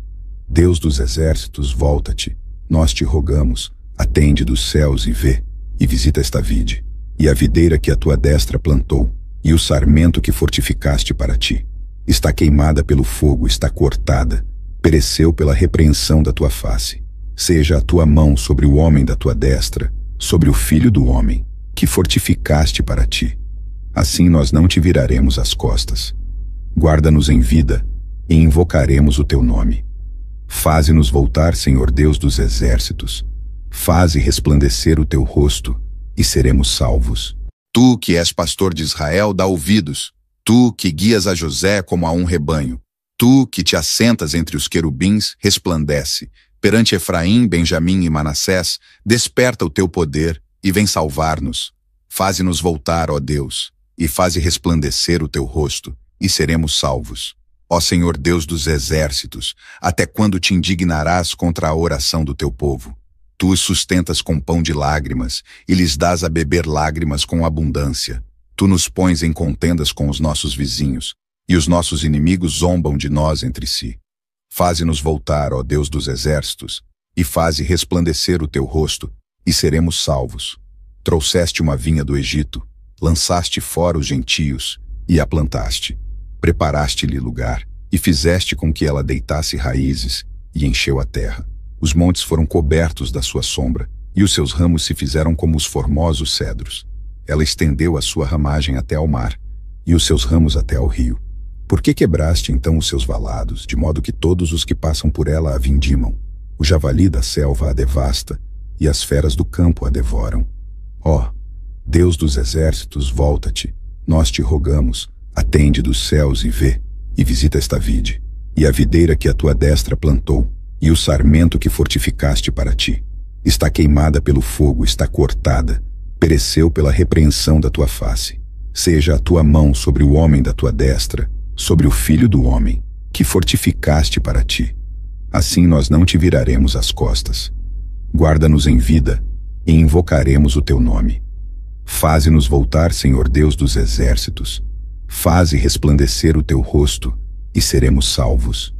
A: Deus dos exércitos, volta-te, nós te rogamos, atende dos céus e vê, e visita esta vide, e a videira que a tua destra plantou, e o sarmento que fortificaste para ti. Está queimada pelo fogo, está cortada, pereceu pela repreensão da tua face. Seja a tua mão sobre o homem da tua destra, sobre o filho do homem, que fortificaste para ti. Assim nós não te viraremos as costas. Guarda-nos em vida, e invocaremos o teu nome. Faze-nos voltar, Senhor Deus dos exércitos. Faze resplandecer o teu rosto, e seremos salvos.
B: Tu que és pastor de Israel, dá ouvidos. Tu que guias a José como a um rebanho. Tu que te assentas entre os querubins, resplandece. Perante Efraim, Benjamim e Manassés, desperta o teu poder e vem salvar-nos. Faze-nos voltar, ó Deus, e faze resplandecer o teu rosto, e seremos salvos. Ó Senhor Deus dos exércitos, até quando te indignarás contra a oração do teu povo? Tu os sustentas com pão de lágrimas, e lhes dás a beber lágrimas com abundância. Tu nos pões em contendas com os nossos vizinhos, e os nossos inimigos zombam de nós entre si. Faze-nos voltar, ó Deus dos exércitos, e faze resplandecer o teu rosto, e seremos salvos. Trouxeste uma vinha do Egito, lançaste fora os gentios, e a plantaste. Preparaste-lhe lugar, e fizeste com que ela deitasse raízes, e encheu a terra. Os montes foram cobertos da sua sombra, e os seus ramos se fizeram como os formosos cedros. Ela estendeu a sua ramagem até ao mar, e os seus ramos até ao rio. Por que quebraste então os seus valados, de modo que todos os que passam por ela a vindimam? O javali da selva a devasta, e as feras do campo a devoram. Ó, Deus dos exércitos, volta-te, nós te rogamos, atende dos céus e vê, e visita esta vide, e a videira que a tua destra plantou, e o sarmento que fortificaste para ti. Está queimada pelo fogo, está cortada, pereceu pela repreensão da tua face. Seja a tua mão sobre o homem da tua destra, sobre o filho do homem, que fortificaste para ti. Assim nós não te viraremos as costas. Guarda-nos em vida, e invocaremos o teu nome. Faze-nos voltar, Senhor Deus dos exércitos. Faze resplandecer o teu rosto, e seremos salvos.